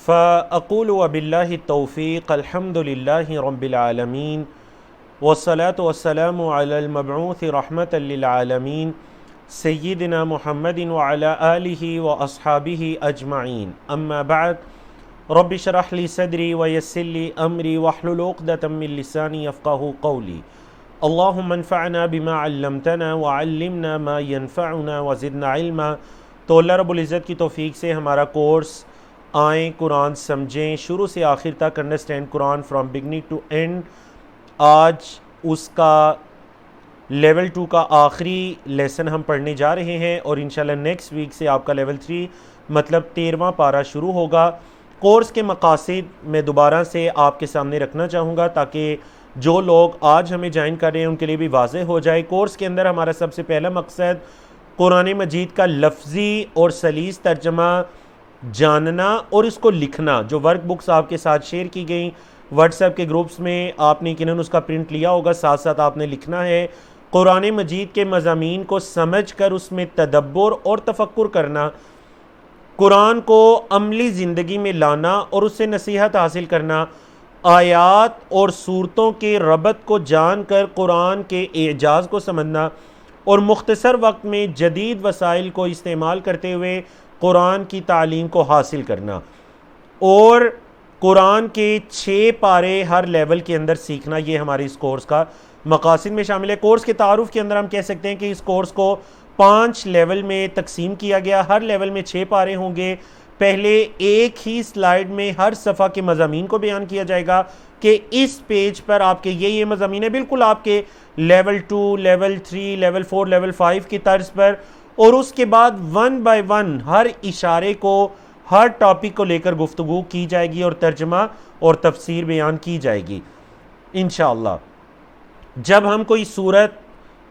فأقول وبالله التوفيق الحمد لله رب العالمين والصلاة والسلام على المبعوث رحمة للعالمين سيدنا محمد وعلى آله وأصحابه أجمعين أما بعد رب اشرح لي صدري ويسر لي أمري واحلل عقدة من لساني يفقهوا قولي اللهم انفعنا بما علمتنا وعلمنا ما ينفعنا وزدنا علما۔ تو اللہ رب العزت کی توفیق سے ہمارا کورس آئیں قرآن سمجھیں شروع سے آخر تک understand Quran from beginning to end, آج اس کا لیول 2 کا آخری لیسن ہم پڑھنے جا رہے ہیں اور انشاءاللہ نیکسٹ ویک سے آپ کا لیول 3 مطلب 13واں پارہ شروع ہوگا۔ کورس کے مقاصد میں دوبارہ سے آپ کے سامنے رکھنا چاہوں گا تاکہ جو لوگ آج ہمیں جوائن کر رہے ہیں ان کے لیے بھی واضح ہو جائے۔ کورس کے اندر ہمارا سب سے پہلا مقصد قرآن مجید کا لفظی اور سلیس ترجمہ جاننا اور اس کو لکھنا۔ جو ورک بکس آپ کے ساتھ شیئر کی گئیں واٹس ایپ کے گروپس میں، آپ نے یقیناً اس کا پرنٹ لیا ہوگا، ساتھ ساتھ آپ نے لکھنا ہے۔ قرآن مجید کے مضامین کو سمجھ کر اس میں تدبر اور تفکر کرنا، قرآن کو عملی زندگی میں لانا اور اس سے نصیحت حاصل کرنا، آیات اور صورتوں کے ربط کو جان کر قرآن کے اعجاز کو سمجھنا اور مختصر وقت میں جدید وسائل کو استعمال کرتے ہوئے قرآن کی تعلیم کو حاصل کرنا، اور قرآن کے 6 پارے ہر لیول کے اندر سیکھنا، یہ ہمارے اس کورس کا مقاصد میں شامل ہے۔ کورس کے تعارف کے اندر ہم کہہ سکتے ہیں کہ اس کورس کو 5 لیول میں تقسیم کیا گیا، ہر لیول میں 6 پارے ہوں گے۔ پہلے ایک ہی سلائیڈ میں ہر صفحہ کے مضامین کو بیان کیا جائے گا کہ اس پیج پر آپ کے یہ مضامین ہے، بالکل آپ کے لیول 2 لیول 3 لیول 4 لیول 5 کی طرز پر، اور اس کے بعد 1 بائی 1 ہر اشارے کو، ہر ٹاپک کو لے کر گفتگو کی جائے گی اور ترجمہ اور تفسیر بیان کی جائے گی انشاءاللہ۔ جب ہم کوئی سورت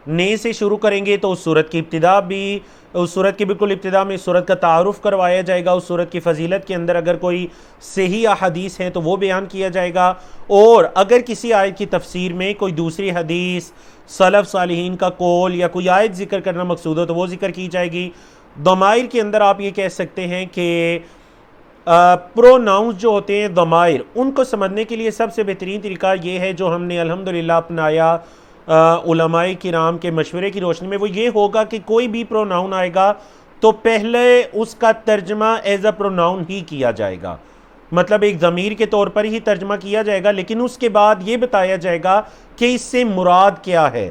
نئے سے شروع کریں گے تو اس سورت کی ابتدا بھی، اس سورت کی بالکل ابتدا میں سورت کا تعارف کروایا جائے گا، اس سورت کی فضیلت کے اندر اگر کوئی صحیح احادیث ہیں تو وہ بیان کیا جائے گا، اور اگر کسی آیت کی تفسیر میں کوئی دوسری حدیث، سلف صالحین کا قول یا کوئی آیت ذکر کرنا مقصود ہو تو وہ ذکر کی جائے گی۔ ضمائر کے اندر آپ یہ کہہ سکتے ہیں کہ پروناؤنس جو ہوتے ہیں ضمائر، ان کو سمجھنے کے لیے سب سے بہترین طریقہ یہ ہے جو ہم نے الحمدللہ اپنایا علماء کرام کے مشورے کی روشنی میں، وہ یہ ہوگا کہ کوئی بھی پروناؤن آئے گا تو پہلے اس کا ترجمہ ایز اے پروناؤن ہی کیا جائے گا، مطلب ایک ضمیر کے طور پر ہی ترجمہ کیا جائے گا، لیکن اس کے بعد یہ بتایا جائے گا کہ اس سے مراد کیا ہے۔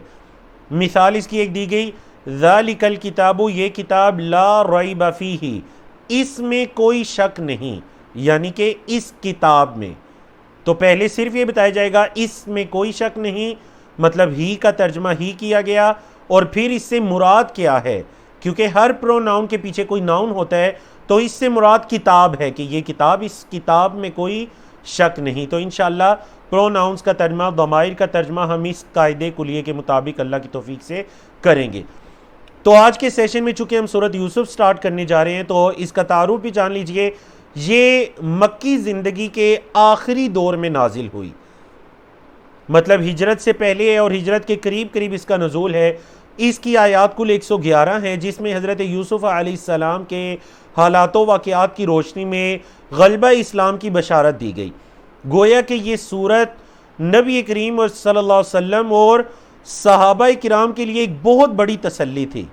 مثال اس کی ایک دی گئی، ذالک الکتاب، یہ کتاب لا ریب فیہ، اس میں کوئی شک نہیں، یعنی کہ اس کتاب میں، تو پہلے صرف یہ بتایا جائے گا اس میں کوئی شک نہیں، مطلب ہی کا ترجمہ ہی کیا گیا، اور پھر اس سے مراد کیا ہے، کیونکہ ہر پروناؤن کے پیچھے کوئی ناؤن ہوتا ہے، تو اس سے مراد کتاب ہے کہ یہ کتاب، اس کتاب میں کوئی شک نہیں۔ تو انشاءاللہ پروناؤنس کا ترجمہ، ضمائر کا ترجمہ ہم اس قاعدے کلیے کے مطابق اللہ کی توفیق سے کریں گے۔ تو آج کے سیشن میں چونکہ ہم سورۃ یوسف سٹارٹ کرنے جا رہے ہیں تو اس کا تعارف بھی جان لیجئے۔ یہ مکی زندگی کے آخری دور میں نازل ہوئی، مطلب ہجرت سے پہلے ہے اور ہجرت کے قریب قریب اس کا نزول ہے۔ اس کی آیات کل 111 ہیں، جس میں حضرت یوسف علیہ السلام کے حالات و واقعات کی روشنی میں غلبہ اسلام کی بشارت دی گئی۔ گویا کہ یہ سورت نبی کریم صلی اللہ علیہ وسلم اور صحابہ کرام کے لیے ایک بہت بڑی تسلی تھی،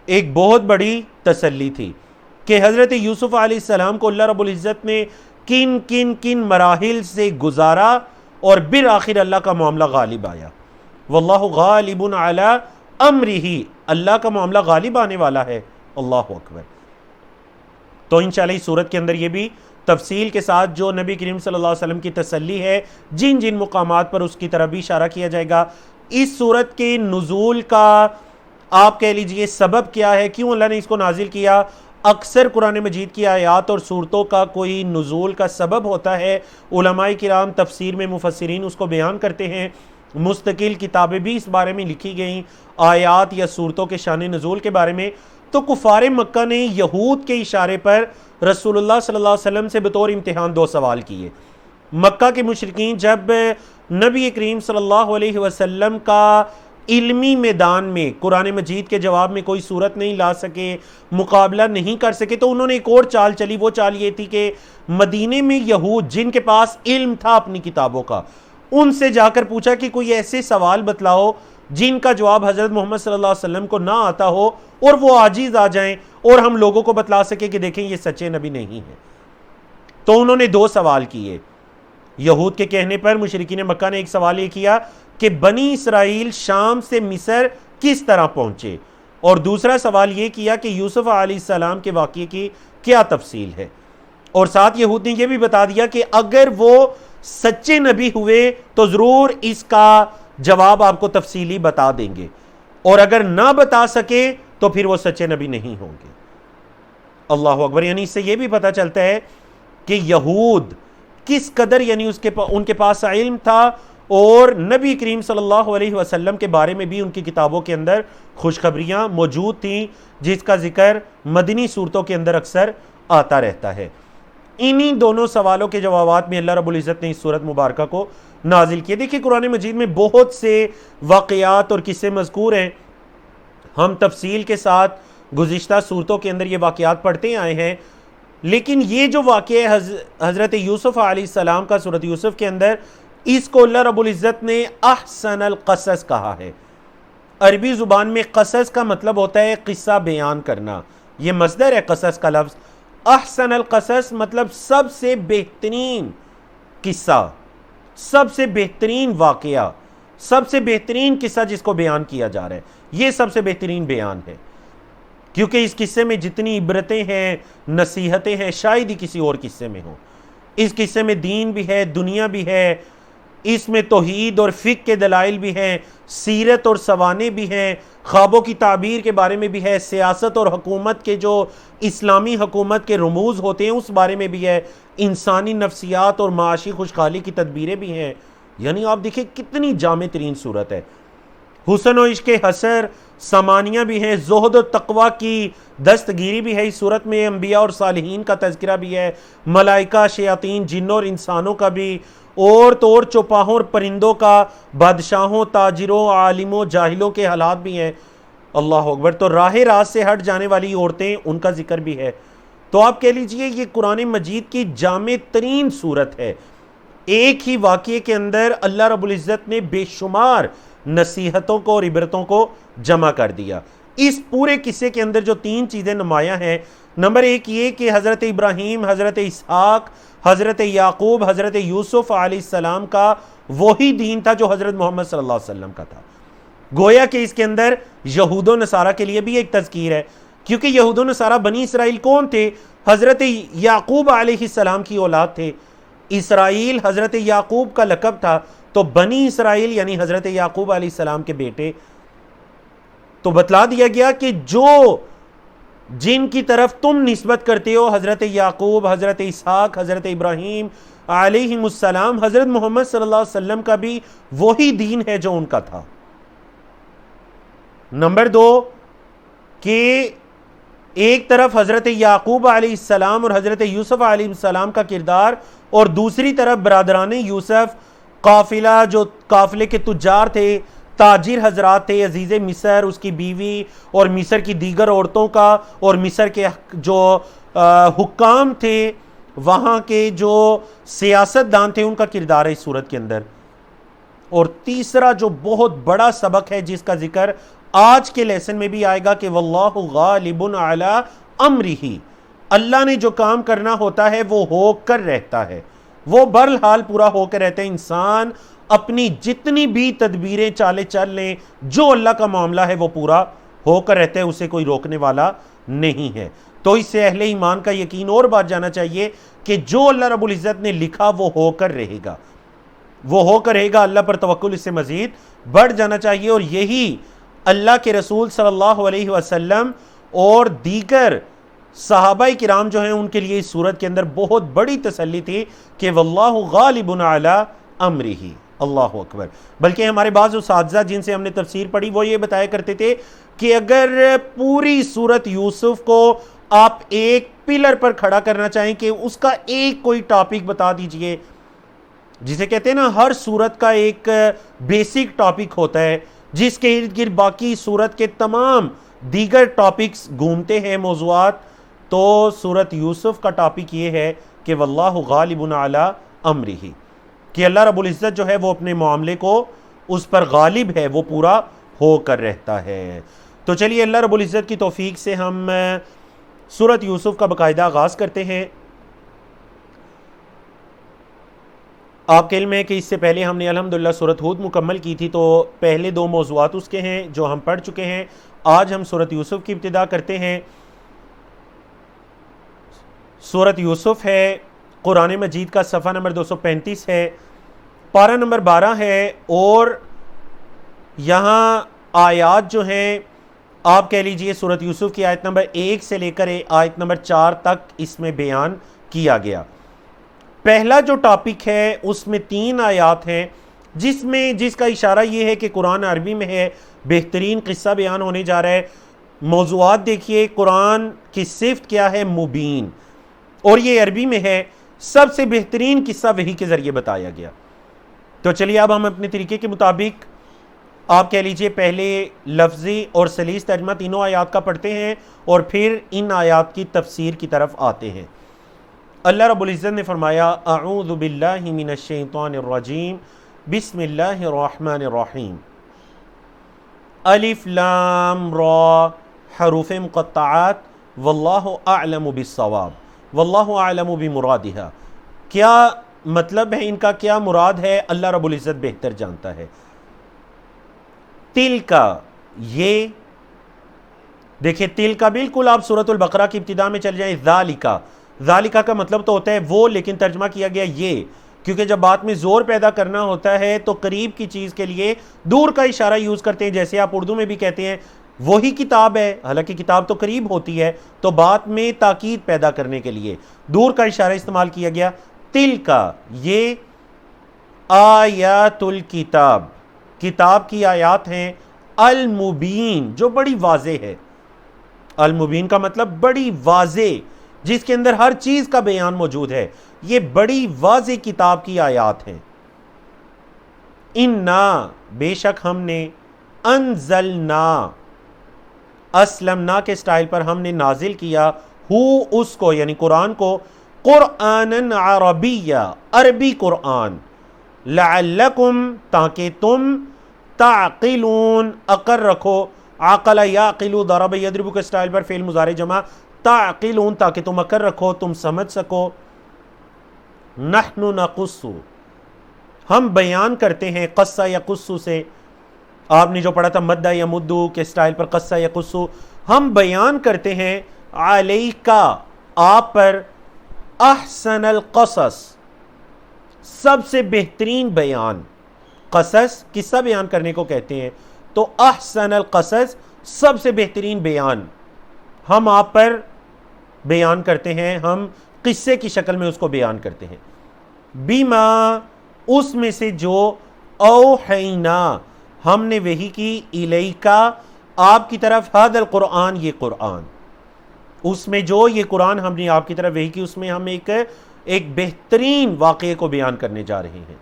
ایک بہت بڑی تسلی تھی کہ حضرت یوسف علیہ السلام کو اللہ رب العزت نے کن کن کن مراحل سے گزارا اور بالآخر اللہ کا معاملہ غالب آیا۔ واللہ غالب علی امرہ، اللہ کا معاملہ غالب آنے والا ہے، اللہ اکبر۔ تو انشاءاللہ اس صورت کے اندر یہ بھی تفصیل کے ساتھ جو نبی کریم صلی اللہ علیہ وسلم کی تسلی ہے، جن جن مقامات پر اس کی طرف بھی اشارہ کیا جائے گا۔ اس صورت کے نزول کا آپ کہہ لیجئے سبب کیا ہے، کیوں اللہ نے اس کو نازل کیا؟ اکثر قرآن مجید کی آیات اور صورتوں کا کوئی نزول کا سبب ہوتا ہے، علماء کرام تفسیر میں مفسرین اس کو بیان کرتے ہیں، مستقل کتابیں بھی اس بارے میں لکھی گئیں آیات یا صورتوں کے شان نزول کے بارے میں۔ تو کفار مکہ نے یہود کے اشارے پر رسول اللہ صلی اللہ علیہ وسلم سے بطور امتحان 2 سوال کیے۔ مکہ کے مشرکین جب نبی کریم صلی اللہ علیہ وسلم کا علمی میدان میں قرآن مجید کے جواب میں کوئی صورت نہیں لا سکے، مقابلہ نہیں کر سکے، تو انہوں نے ایک اور چال چلی. وہ چال یہ تھی کہ مدینے میں یہود جن کے پاس علم تھا اپنی کتابوں کا، ان سے جا کر پوچھا کہ کوئی ایسے سوال بتلاؤ جن کا جواب حضرت محمد صلی اللہ علیہ وسلم کو نہ آتا ہو اور وہ عاجز آ جائیں اور ہم لوگوں کو بتلا سکے کہ دیکھیں یہ سچے نبی نہیں ہیں. تو انہوں نے 2 سوال کیے. یہود کے کہنے پر مشرکین مکہ نے ایک سوال یہ کیا کہ بنی اسرائیل شام سے مصر کس طرح پہنچے، اور دوسرا سوال یہ کیا کہ یوسف علیہ السلام کے واقعے کی کیا تفصیل ہے. اور ساتھ یہود نے یہ بھی بتا دیا کہ اگر وہ سچے نبی ہوئے تو ضرور اس کا جواب آپ کو تفصیلی بتا دیں گے، اور اگر نہ بتا سکے تو پھر وہ سچے نبی نہیں ہوں گے. اللہ اکبر. یعنی اس سے یہ بھی پتہ چلتا ہے کہ یہود کس قدر یعنی ان کے پاس علم تھا، اور نبی کریم صلی اللہ علیہ وسلم کے بارے میں بھی ان کی کتابوں کے اندر خوشخبریاں موجود تھیں، جس کا ذکر مدنی صورتوں کے اندر اکثر آتا رہتا ہے. انہی دونوں سوالوں کے جوابات میں اللہ رب العزت نے اس سورت مبارکہ کو نازل کیا. دیکھیں قرآن مجید میں بہت سے واقعات اور قصے مذکور ہیں. ہم تفصیل کے ساتھ گزشتہ صورتوں کے اندر یہ واقعات پڑھتے آئے ہیں، لیکن یہ جو واقعہ ہے حضرت یوسف علیہ السلام کا سورت یوسف کے اندر، اس کو اللہ رب العزت نے احسن القصص کہا ہے. عربی زبان میں قصص کا مطلب ہوتا ہے قصہ بیان کرنا. یہ مصدر ہے قصص کا لفظ. احسن القصص مطلب سب سے بہترین قصہ، سب سے بہترین واقعہ، سب سے بہترین قصہ جس کو بیان کیا جا رہا ہے، یہ سب سے بہترین بیان ہے. کیونکہ اس قصے میں جتنی عبرتیں ہیں، نصیحتیں ہیں، شاید ہی کسی اور قصے میں ہوں. اس قصے میں دین بھی ہے، دنیا بھی ہے، اس میں توحید اور فقہ کے دلائل بھی ہیں، سیرت اور سوانے بھی ہیں، خوابوں کی تعبیر کے بارے میں بھی ہے، سیاست اور حکومت کے جو اسلامی حکومت کے رموز ہوتے ہیں اس بارے میں بھی ہے، انسانی نفسیات اور معاشی خوشحالی کی تدبیریں بھی ہیں. یعنی آپ دیکھیں کتنی جامع ترین صورت ہے. حسن و عشق حسر سامانیہ بھی ہیں، زہد و تقوی کی دستگیری بھی ہے اس صورت میں، انبیاء اور صالحین کا تذکرہ بھی ہے، ملائکہ، شیاطین، جنوں اور انسانوں کا بھی، اور تو اور چوپاہوں اور پرندوں کا، بادشاہوں، تاجروں، عالموں، جاہلوں کے حالات بھی ہیں. اللہ اکبر. تو راہ راست سے ہٹ جانے والی عورتیں، ان کا ذکر بھی ہے. تو آپ کہہ لیجئے یہ قرآن مجید کی جامع ترین صورت ہے. ایک ہی واقعے کے اندر اللہ رب العزت نے بے شمار نصیحتوں کو اور عبرتوں کو جمع کر دیا. اس پورے قصے کے اندر جو 3 چیزیں نمایاں ہیں، نمبر 1 یہ کہ حضرت ابراہیم، حضرت اسحاق، حضرت یعقوب، حضرت یوسف علیہ السلام کا وہی دین تھا جو حضرت محمد صلی اللہ علیہ وسلم کا تھا. گویا کہ اس کے اندر یہود و نصارہ کے لیے بھی ایک تذکیر ہے، کیونکہ یہود و نصارہ بنی اسرائیل کون تھے؟ حضرت یعقوب علیہ السلام کی اولاد تھے. اسرائیل حضرت یعقوب کا لقب تھا، تو بنی اسرائیل یعنی حضرت یعقوب علیہ السلام کے بیٹے. تو بتلا دیا گیا کہ جو جن کی طرف تم نسبت کرتے ہو، حضرت یعقوب، حضرت اسحاق، حضرت ابراہیم علیہ السلام، حضرت محمد صلی اللہ علیہ وسلم کا بھی وہی دین ہے جو ان کا تھا. نمبر 2 کہ ایک طرف حضرت یعقوب علیہ السلام اور حضرت یوسف علیہ السلام کا کردار، اور دوسری طرف برادران یوسف، قافلہ جو قافلے کے تجار تھے، تاجر حضرات تھے، عزیز مصر، اس کی بیوی اور مصر کی دیگر عورتوں کا، اور مصر کے جو حکام تھے، وہاں کے جو سیاست دان تھے، ان کا کردار ہے اس صورت کے اندر. اور تیسرا جو بہت بڑا سبق ہے جس کا ذکر آج کے لیسن میں بھی آئے گا کہ واللہ غالب علی امرہ، اللہ نے جو کام کرنا ہوتا ہے وہ ہو کر رہتا ہے، وہ بہرحال پورا ہو کر رہتا ہے. انسان اپنی جتنی بھی تدبیریں چالیں چل لیں، جو اللہ کا معاملہ ہے وہ پورا ہو کر رہتا ہے، اسے کوئی روکنے والا نہیں ہے. تو اس سے اہل ایمان کا یقین اور بات جانا چاہیے کہ جو اللہ رب العزت نے لکھا وہ ہو کر رہے گا، وہ ہو کر رہے گا. اللہ پر توکل اس سے مزید بڑھ جانا چاہیے. اور یہی اللہ کے رسول صلی اللہ علیہ وسلم اور دیگر صحابہ کرام جو ہیں ان کے لیے اس صورت کے اندر بہت بڑی تسلی تھی کہ واللہ غالب علی امرہ. اللہ اکبر. بلکہ ہمارے بعض اساتذہ جن سے ہم نے تفسیر پڑھی وہ یہ بتایا کرتے تھے کہ اگر پوری سورت یوسف کو آپ ایک پلر پر کھڑا کرنا چاہیں کہ اس کا ایک کوئی ٹاپک بتا دیجئے، جسے کہتے ہیں نا ہر سورت کا ایک بیسک ٹاپک ہوتا ہے جس کے ارد گرد باقی سورت کے تمام دیگر ٹاپکس گھومتے ہیں موضوعات، تو سورت یوسف کا ٹاپک یہ ہے کہ واللہ غالب علی امرہ، کہ اللہ رب العزت جو ہے وہ اپنے معاملے کو اس پر غالب ہے، وہ پورا ہو کر رہتا ہے۔ تو چلیے اللہ رب العزت کی توفیق سے ہم سورت یوسف کا باقاعدہ آغاز کرتے ہیں۔ آپ کے علم ہے کہ اس سے پہلے ہم نے الحمدللہ سورت ہود مکمل کی تھی، تو پہلے دو موضوعات اس کے ہیں جو ہم پڑھ چکے ہیں۔ آج ہم سورت یوسف کی ابتدا کرتے ہیں۔ سورت یوسف ہے، قرآن مجید کا صفحہ نمبر 235 ہے، پارہ نمبر 12 ہے، اور یہاں آیات جو ہیں آپ کہہ لیجئے سورت یوسف کی آیت نمبر 1 سے لے کر آیت نمبر 4 تک اس میں بیان کیا گیا۔ پہلا جو ٹاپک ہے اس میں 3 آیات ہیں، جس کا اشارہ یہ ہے کہ قرآن عربی میں ہے، بہترین قصہ بیان ہونے جا رہا ہے۔ موضوعات دیکھیے، قرآن کی صفت کیا ہے؟ مبین، اور یہ عربی میں ہے، سب سے بہترین قصہ وحی کے ذریعے بتایا گیا۔ تو چلیے اب ہم اپنے طریقے کے مطابق آپ کہہ لیجئے پہلے لفظی اور سلیس ترجمہ تینوں آیات کا پڑھتے ہیں، اور پھر ان آیات کی تفسیر کی طرف آتے ہیں۔ اللہ رب العزت نے فرمایا اعوذ باللہ من الشیطان الرجیم بسم اللہ الرحمن الرحیم الف لام را حروف مقطعات واللہ اعلم بالصواب واللہ اعلم بمرادہا۔ کیا مطلب ہے ان کا، کیا مراد ہے، اللہ رب العزت بہتر جانتا ہے۔ تل کا، یہ دیکھیں تل کا بالکل آپ سورۃ البقرہ کی ابتدا میں چل جائیں، ذالکا، ذالکا کا مطلب تو ہوتا ہے وہ، لیکن ترجمہ کیا گیا یہ، کیونکہ جب بات میں زور پیدا کرنا ہوتا ہے تو قریب کی چیز کے لیے دور کا اشارہ یوز کرتے ہیں، جیسے آپ اردو میں بھی کہتے ہیں وہی کتاب ہے، حالانکہ کتاب تو قریب ہوتی ہے، تو بات میں تاکید پیدا کرنے کے لیے دور کا اشارہ استعمال کیا گیا۔ تل کا، یہ آیات الکتاب، کتاب کی آیات ہیں، المبین جو بڑی واضح ہے۔ المبین کا مطلب بڑی واضح، جس کے اندر ہر چیز کا بیان موجود ہے، یہ بڑی واضح کتاب کی آیات ہیں۔ انا، بے شک ہم نے، انزلنا، اسلمنا کے سٹائل پر ہم نے نازل کیا، اس کو یعنی قرآن کو، قرآن عربیہ، عربی قرآن، لعلکم، تاکہ تم، تعقلون، عقل رکھو، عقل یعقل، ضرب یضرب کے سٹائل پر فعل مضارع جمع، تعقلون، تاکہ تم عقل رکھو، تم سمجھ سکو۔ نحن نقص، ہم بیان کرتے ہیں، قصہ یقص سے آپ نے جو پڑھا تھا مدہ یا مدو کے سٹائل پر، قصہ یقص، ہم بیان کرتے ہیں، علیکا، آپ پر، احسن القصص، سب سے بہترین بیان۔ قصص قصہ بیان کرنے کو کہتے ہیں، تو احسن القصص سب سے بہترین بیان ہم آپ پر بیان کرتے ہیں، ہم قصے کی شکل میں اس کو بیان کرتے ہیں۔ بیما، اس میں سے جو، اوحینا، ہم نے وحی کی، الیکا، آپ کی طرف، ھذا القرآن، یہ قرآن، اس میں جو یہ قرآن ہم نے آپ کی طرف وحی کی، اس میں ہم ایک بہترین واقعے کو بیان کرنے جا رہے ہیں۔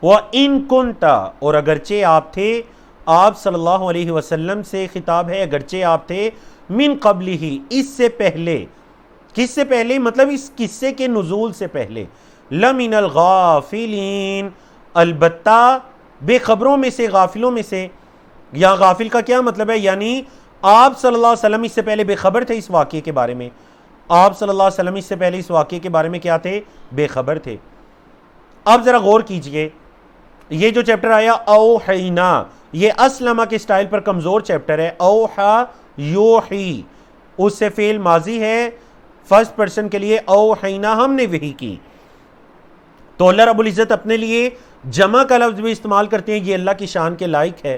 وَإِن كُنْتَ، اور اگرچہ آپ تھے، آپ صلی اللہ علیہ وسلم سے خطاب ہے، اگرچہ آپ تھے، من قبلہ، اس سے پہلے، کس سے پہلے؟ مطلب اس قصے کے نزول سے پہلے، لمن الغافلین، البتہ بے خبروں میں سے، غافلوں میں سے۔ یا غافل کا کیا مطلب ہے؟ یعنی آپ صلی اللہ علیہ وسلم اس سے پہلے بے خبر تھے اس واقعے کے بارے میں، آپ صلی اللہ علیہ وسلم اس سے پہلے اس واقعے کے بارے میں کیا تھے؟ بے خبر تھے۔ اب ذرا غور کیجئے، یہ جو چیپٹر آیا اوحینا، یہ اسلمہ کے سٹائل پر کمزور چیپٹر ہے۔ اوحا یوحی، اس سے فعل ماضی ہے فرسٹ پرسن کے لیے، اوحینا، ہم نے وحی کی۔ تو اللہ رب العزت اپنے لیے جمع کا لفظ بھی استعمال کرتے ہیں، یہ اللہ کی شان کے لائق ہے۔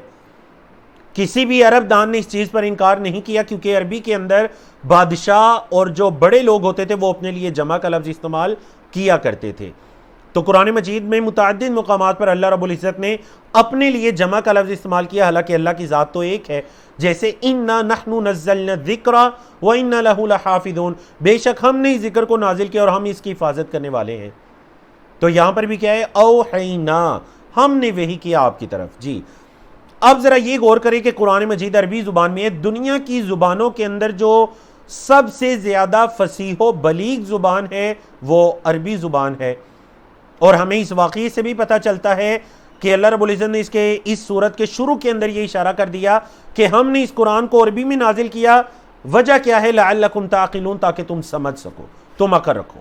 کسی بھی عرب دان نے اس چیز پر انکار نہیں کیا، کیونکہ عربی کے اندر بادشاہ اور جو بڑے لوگ ہوتے تھے وہ اپنے لیے جمع کا لفظ استعمال کیا کرتے تھے۔ تو قرآن مجید میں متعدد مقامات پر اللہ رب العزت نے اپنے لیے جمع کا لفظ استعمال کیا، حالانکہ اللہ کی ذات تو ایک ہے، جیسے اِنَّا نَحْنُ نَزَّلْنَا الذِّكْرَ وَإِنَّا لَهُ لَحَافِظُونَ، بے شک ہم نے اس ذکر کو نازل کیا اور ہم اس کی حفاظت کرنے والے ہیں۔ تو یہاں پر بھی کیا ہے؟ اوحینا، ہم نے وحی کیا آپ کی طرف۔ جی، اب ذرا یہ غور کریں کہ قرآن مجید عربی زبان میں ہے. دنیا کی زبانوں کے اندر جو سب سے زیادہ فصیح و بلیغ زبان ہے وہ عربی زبان ہے. اور ہمیں اس واقعے سے بھی پتہ چلتا ہے کہ اللہ رب العزت نے اس سورت کے شروع کے اندر یہ اشارہ کر دیا کہ ہم نے اس قرآن کو عربی میں نازل کیا. وجہ کیا ہے؟ لعلکم تعقلون، تاکہ تم سمجھ سکو، تم عقل رکھو.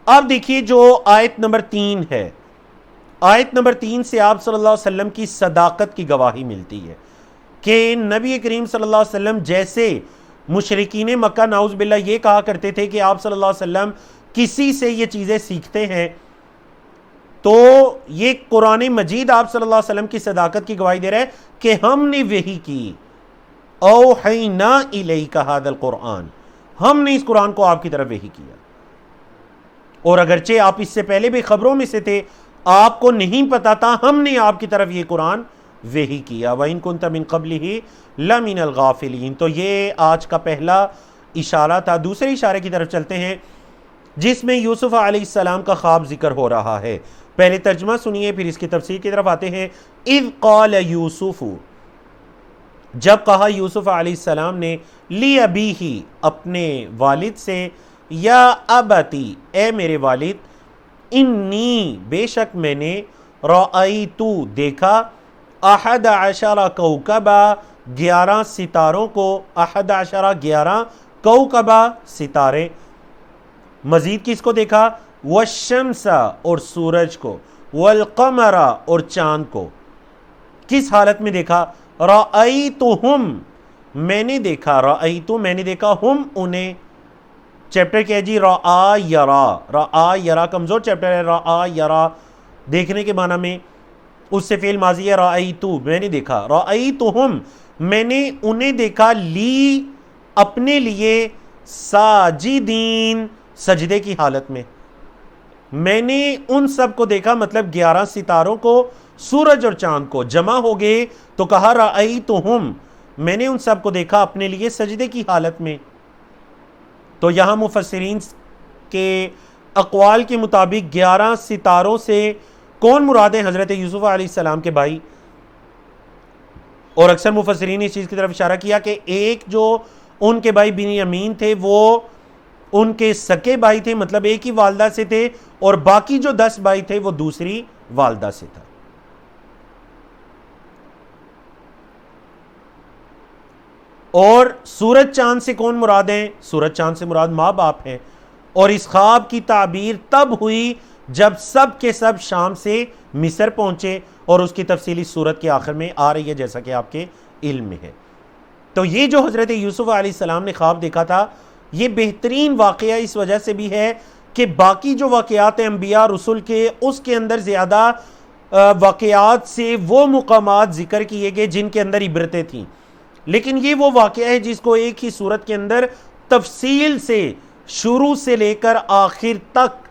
اب دیکھیے جو آیت نمبر 3 ہے، آیت نمبر 3 سے آپ صلی اللہ علیہ وسلم کی صداقت کی گواہی ملتی ہے کہ نبی کریم صلی اللہ علیہ وسلم جیسے مشرکین مکہ نعوذ باللہ یہ کہا کرتے تھے کہ آپ صلی اللہ علیہ وسلم کسی سے یہ چیزیں سیکھتے ہیں، تو یہ قرآن مجید آپ صلی اللہ علیہ وسلم کی صداقت کی گواہی دے رہا ہے کہ ہم نے وحی کی. اوحینا الیک ھذا القرآن، ہم نے اس قرآن کو آپ کی طرف وحی کیا. اور اگرچہ آپ اس سے پہلے بھی خبروں میں سے تھے، آپ کو نہیں پتا تھا، ہم نے آپ کی طرف یہ قرآن وحی کیا. وَإِن كُنْتَ مِن قَبْلِهِ لَمِنَ الْغَافِلِينَ. تو یہ آج کا پہلا اشارہ تھا. دوسرے اشارے کی طرف چلتے ہیں جس میں یوسف علیہ السلام کا خواب ذکر ہو رہا ہے. پہلے ترجمہ سنیے پھر اس کی تفسیر کی طرف آتے ہیں. اِذْ قَالَ يُوسُفُ، جب کہا یوسف علیہ السلام نے، لِأَبِيهِ، اپنے والد سے، یا ابتی، اے میرے والد، انی، بے شک میں نے، رأیتو، دیکھا، 11 کوکبا، 11 ستاروں کو، 11 کوکبا، ستارے. مزید کس کو دیکھا؟ والشمس، اور سورج کو، والقمر، اور چاند کو. کس حالت میں دیکھا؟ رأیتہم، میں نے دیکھا، رأیتو، میں نے دیکھا، ہم، انہیں. چیپٹر کیا جی؟ رآ یرا. رآ یرا کمزور چیپٹر ہے. رآ یرا دیکھنے کے معنی میں، اس سے فعل ماضی ہے. رأیتو، میں نے دیکھا. رأیتہم، میں نے انہیں دیکھا، لی، اپنے لیے، ساجدین، سجدے کی حالت میں. میں نے ان سب کو دیکھا، مطلب 11 ستاروں کو، سورج اور چاند کو جمع ہو گئے تو کہا رأیتہم، میں نے ان سب کو دیکھا اپنے لیے سجدے کی حالت میں. تو یہاں مفسرین کے اقوال کے مطابق 11 ستاروں سے کون مراد ہیں؟ حضرت یوسف علیہ السلام کے بھائی. اور اکثر مفسرین نے اس چیز کی طرف اشارہ کیا کہ ایک جو ان کے بھائی بنیامین تھے وہ ان کے سکے بھائی تھے، مطلب ایک ہی والدہ سے تھے، اور باقی جو 10 بھائی تھے وہ دوسری والدہ سے تھا. اور سورج چاند سے کون مراد ہیں؟ سورج چاند سے مراد ماں باپ ہیں. اور اس خواب کی تعبیر تب ہوئی جب سب کے سب شام سے مصر پہنچے، اور اس کی تفصیلی سورت کے آخر میں آ رہی ہے جیسا کہ آپ کے علم میں ہے. تو یہ جو حضرت یوسف علیہ السلام نے خواب دیکھا تھا، یہ بہترین واقعہ اس وجہ سے بھی ہے کہ باقی جو واقعات انبیاء رسول کے، اس کے اندر زیادہ واقعات سے وہ مقامات ذکر کیے گئے جن کے اندر عبرتیں تھیں، لیکن یہ وہ واقعہ ہے جس کو ایک ہی صورت کے اندر تفصیل سے شروع سے لے کر آخر تک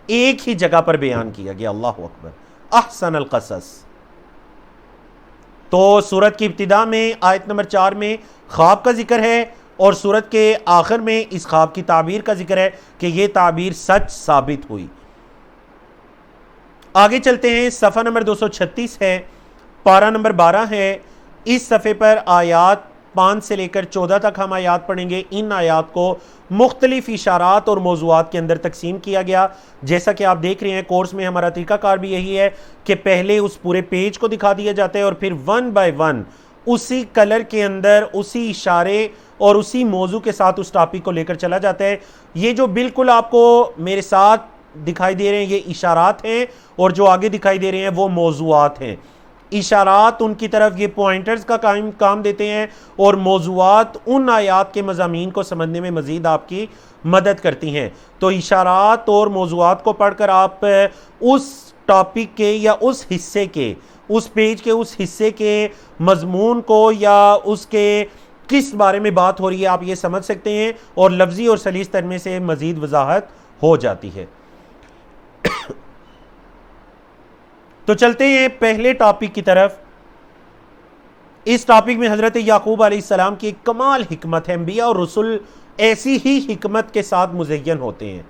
ایک ہی جگہ پر بیان کیا گیا. اللہ اکبر، احسن القصص. تو سورت کی ابتدا میں آیت نمبر 4 میں خواب کا ذکر ہے، اور سورت کے آخر میں اس خواب کی تعبیر کا ذکر ہے کہ یہ تعبیر سچ ثابت ہوئی. آگے چلتے ہیں. صفحہ نمبر 236 ہے، پارہ نمبر 12 ہے. اس صفحے پر آیات 5 سے لے کر 14 تک ہم آیات پڑھیں گے. ان آیات کو مختلف اشارات اور موضوعات کے اندر تقسیم کیا گیا. جیسا کہ آپ دیکھ رہے ہیں کورس میں ہمارا طریقہ کار بھی یہی ہے کہ پہلے اس پورے پیج کو دکھا دیا جاتا ہے، اور پھر 1 بائی 1 اسی کلر کے اندر اسی اشارے اور اسی موضوع کے ساتھ اس ٹاپک کو لے کر چلا جاتا ہے. یہ جو بالکل آپ کو میرے ساتھ دکھائی دے رہے ہیں یہ اشارات ہیں، اور جو آگے دکھائی دے رہے ہیں وہ موضوعات ہیں. اشارات ان کی طرف یہ پوائنٹرز کا کام دیتے ہیں، اور موضوعات ان آیات کے مضامین کو سمجھنے میں مزید آپ کی مدد کرتی ہیں. تو اشارات اور موضوعات کو پڑھ کر آپ اس ٹاپک کے یا اس حصے کے، اس پیج کے اس حصے کے مضمون کو یا اس کے کس بارے میں بات ہو رہی ہے آپ یہ سمجھ سکتے ہیں، اور لفظی اور سلیس ترجمے سے مزید وضاحت ہو جاتی ہے. تو چلتے ہیں پہلے ٹاپک کی طرف. اس ٹاپک میں حضرت یعقوب علیہ السلام کی ایک کمال حکمت ہے. انبیاء اور رسول ایسی ہی حکمت کے ساتھ مزین ہوتے ہیں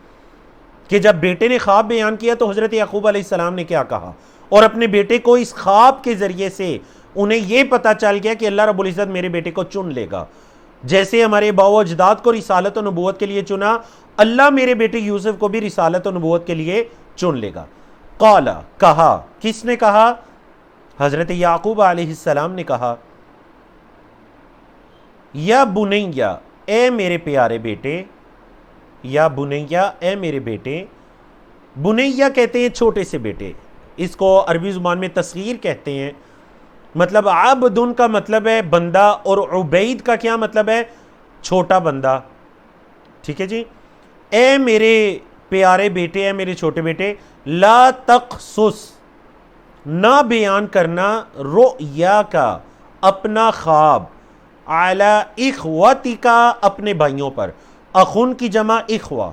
کہ جب بیٹے نے خواب بیان کیا تو حضرت یعقوب علیہ السلام نے کیا کہا، اور اپنے بیٹے کو اس خواب کے ذریعے سے انہیں یہ پتا چل گیا کہ اللہ رب العزت میرے بیٹے کو چن لے گا، جیسے ہمارے باؤ و اجداد کو رسالت و نبوت کے لیے چنا، اللہ میرے بیٹے یوسف کو بھی رسالت و نبوت کے لیے چن لے گا۔ قال، کہا، کس نے کہا؟ حضرت یعقوب علیہ السلام نے کہا، یا بنیا، اے میرے پیارے بیٹے، یا بنیا، اے میرے بیٹے۔ بنیا کہتے ہیں چھوٹے سے بیٹے، اس کو عربی زبان میں تصغیر کہتے ہیں۔ مطلب عبدن کا مطلب ہے بندہ، اور عبید کا کیا مطلب ہے؟ چھوٹا بندہ، ٹھیک ہے جی۔ اے میرے پیارے بیٹے، اے میرے چھوٹے بیٹے، لا تقصص، نہ بیان کرنا، رؤیا کا، اپنا خواب، علی اخوتک، اپنے بھائیوں پر۔ اخن کی جمع اخوہ،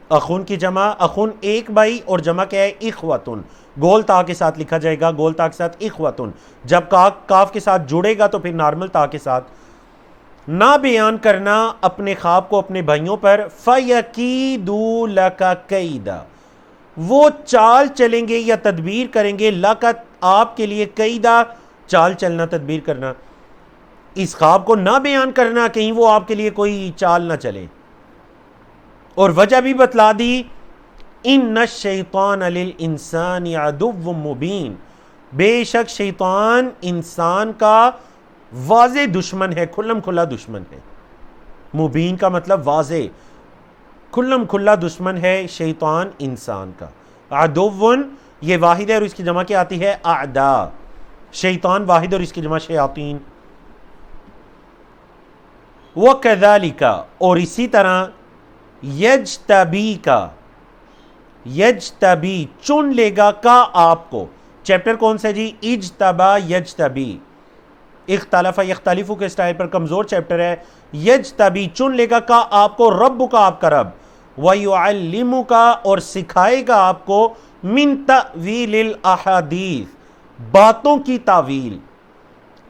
اخن کی جمع، اخن ایک بھائی، اور جمع کیا ہے؟ اخوتن، گول تا کے ساتھ لکھا جائے گا، گول تا کے ساتھ اخوتن، جب کاف کے ساتھ جڑے گا تو پھر نارمل تا کے ساتھ۔ نہ بیان کرنا اپنے خواب کو اپنے بھائیوں پر، فَيَكِيدُوا لَكَ كَيْدًا، وہ چال چلیں گے یا تدبیر کریں گے، لَكَ، آپ کے لیے، قیدا، چال چلنا، تدبیر کرنا۔ اس خواب کو نہ بیان کرنا، کہیں وہ آپ کے لیے کوئی چال نہ چلے۔ اور وجہ بھی بتلا دی، ان الشیطان للانسان عدو مبین، بے شک شیطان انسان کا واضح دشمن ہے، کھلم کھلا دشمن ہے۔ مبین کا مطلب واضح، کھلم کھلا دشمن ہے شیطان انسان کا۔ عدو یہ واحد ہے اور اس کی جمع کیا آتی ہے؟ اعداء، شیطان واحد اور اس کی جمع شیاطین۔ وَكَذَلِكَ، اور اسی طرح، یجتبیکا، یجتبی، چن لے گا، کا، آپ کو۔ چیپٹر کون سے جی؟ اجتبا یجتبی، اختلف یختلف کے سٹائل پر کمزور چیپٹر ہے۔ یجتبی، چن لے گا، کا، آپ کو، رب کا، آپ کا رب، وَيُعَلِّمُكَ، اور سکھائے گا آپ کو، من تأویل الاحادیث، باتوں کی تعویل۔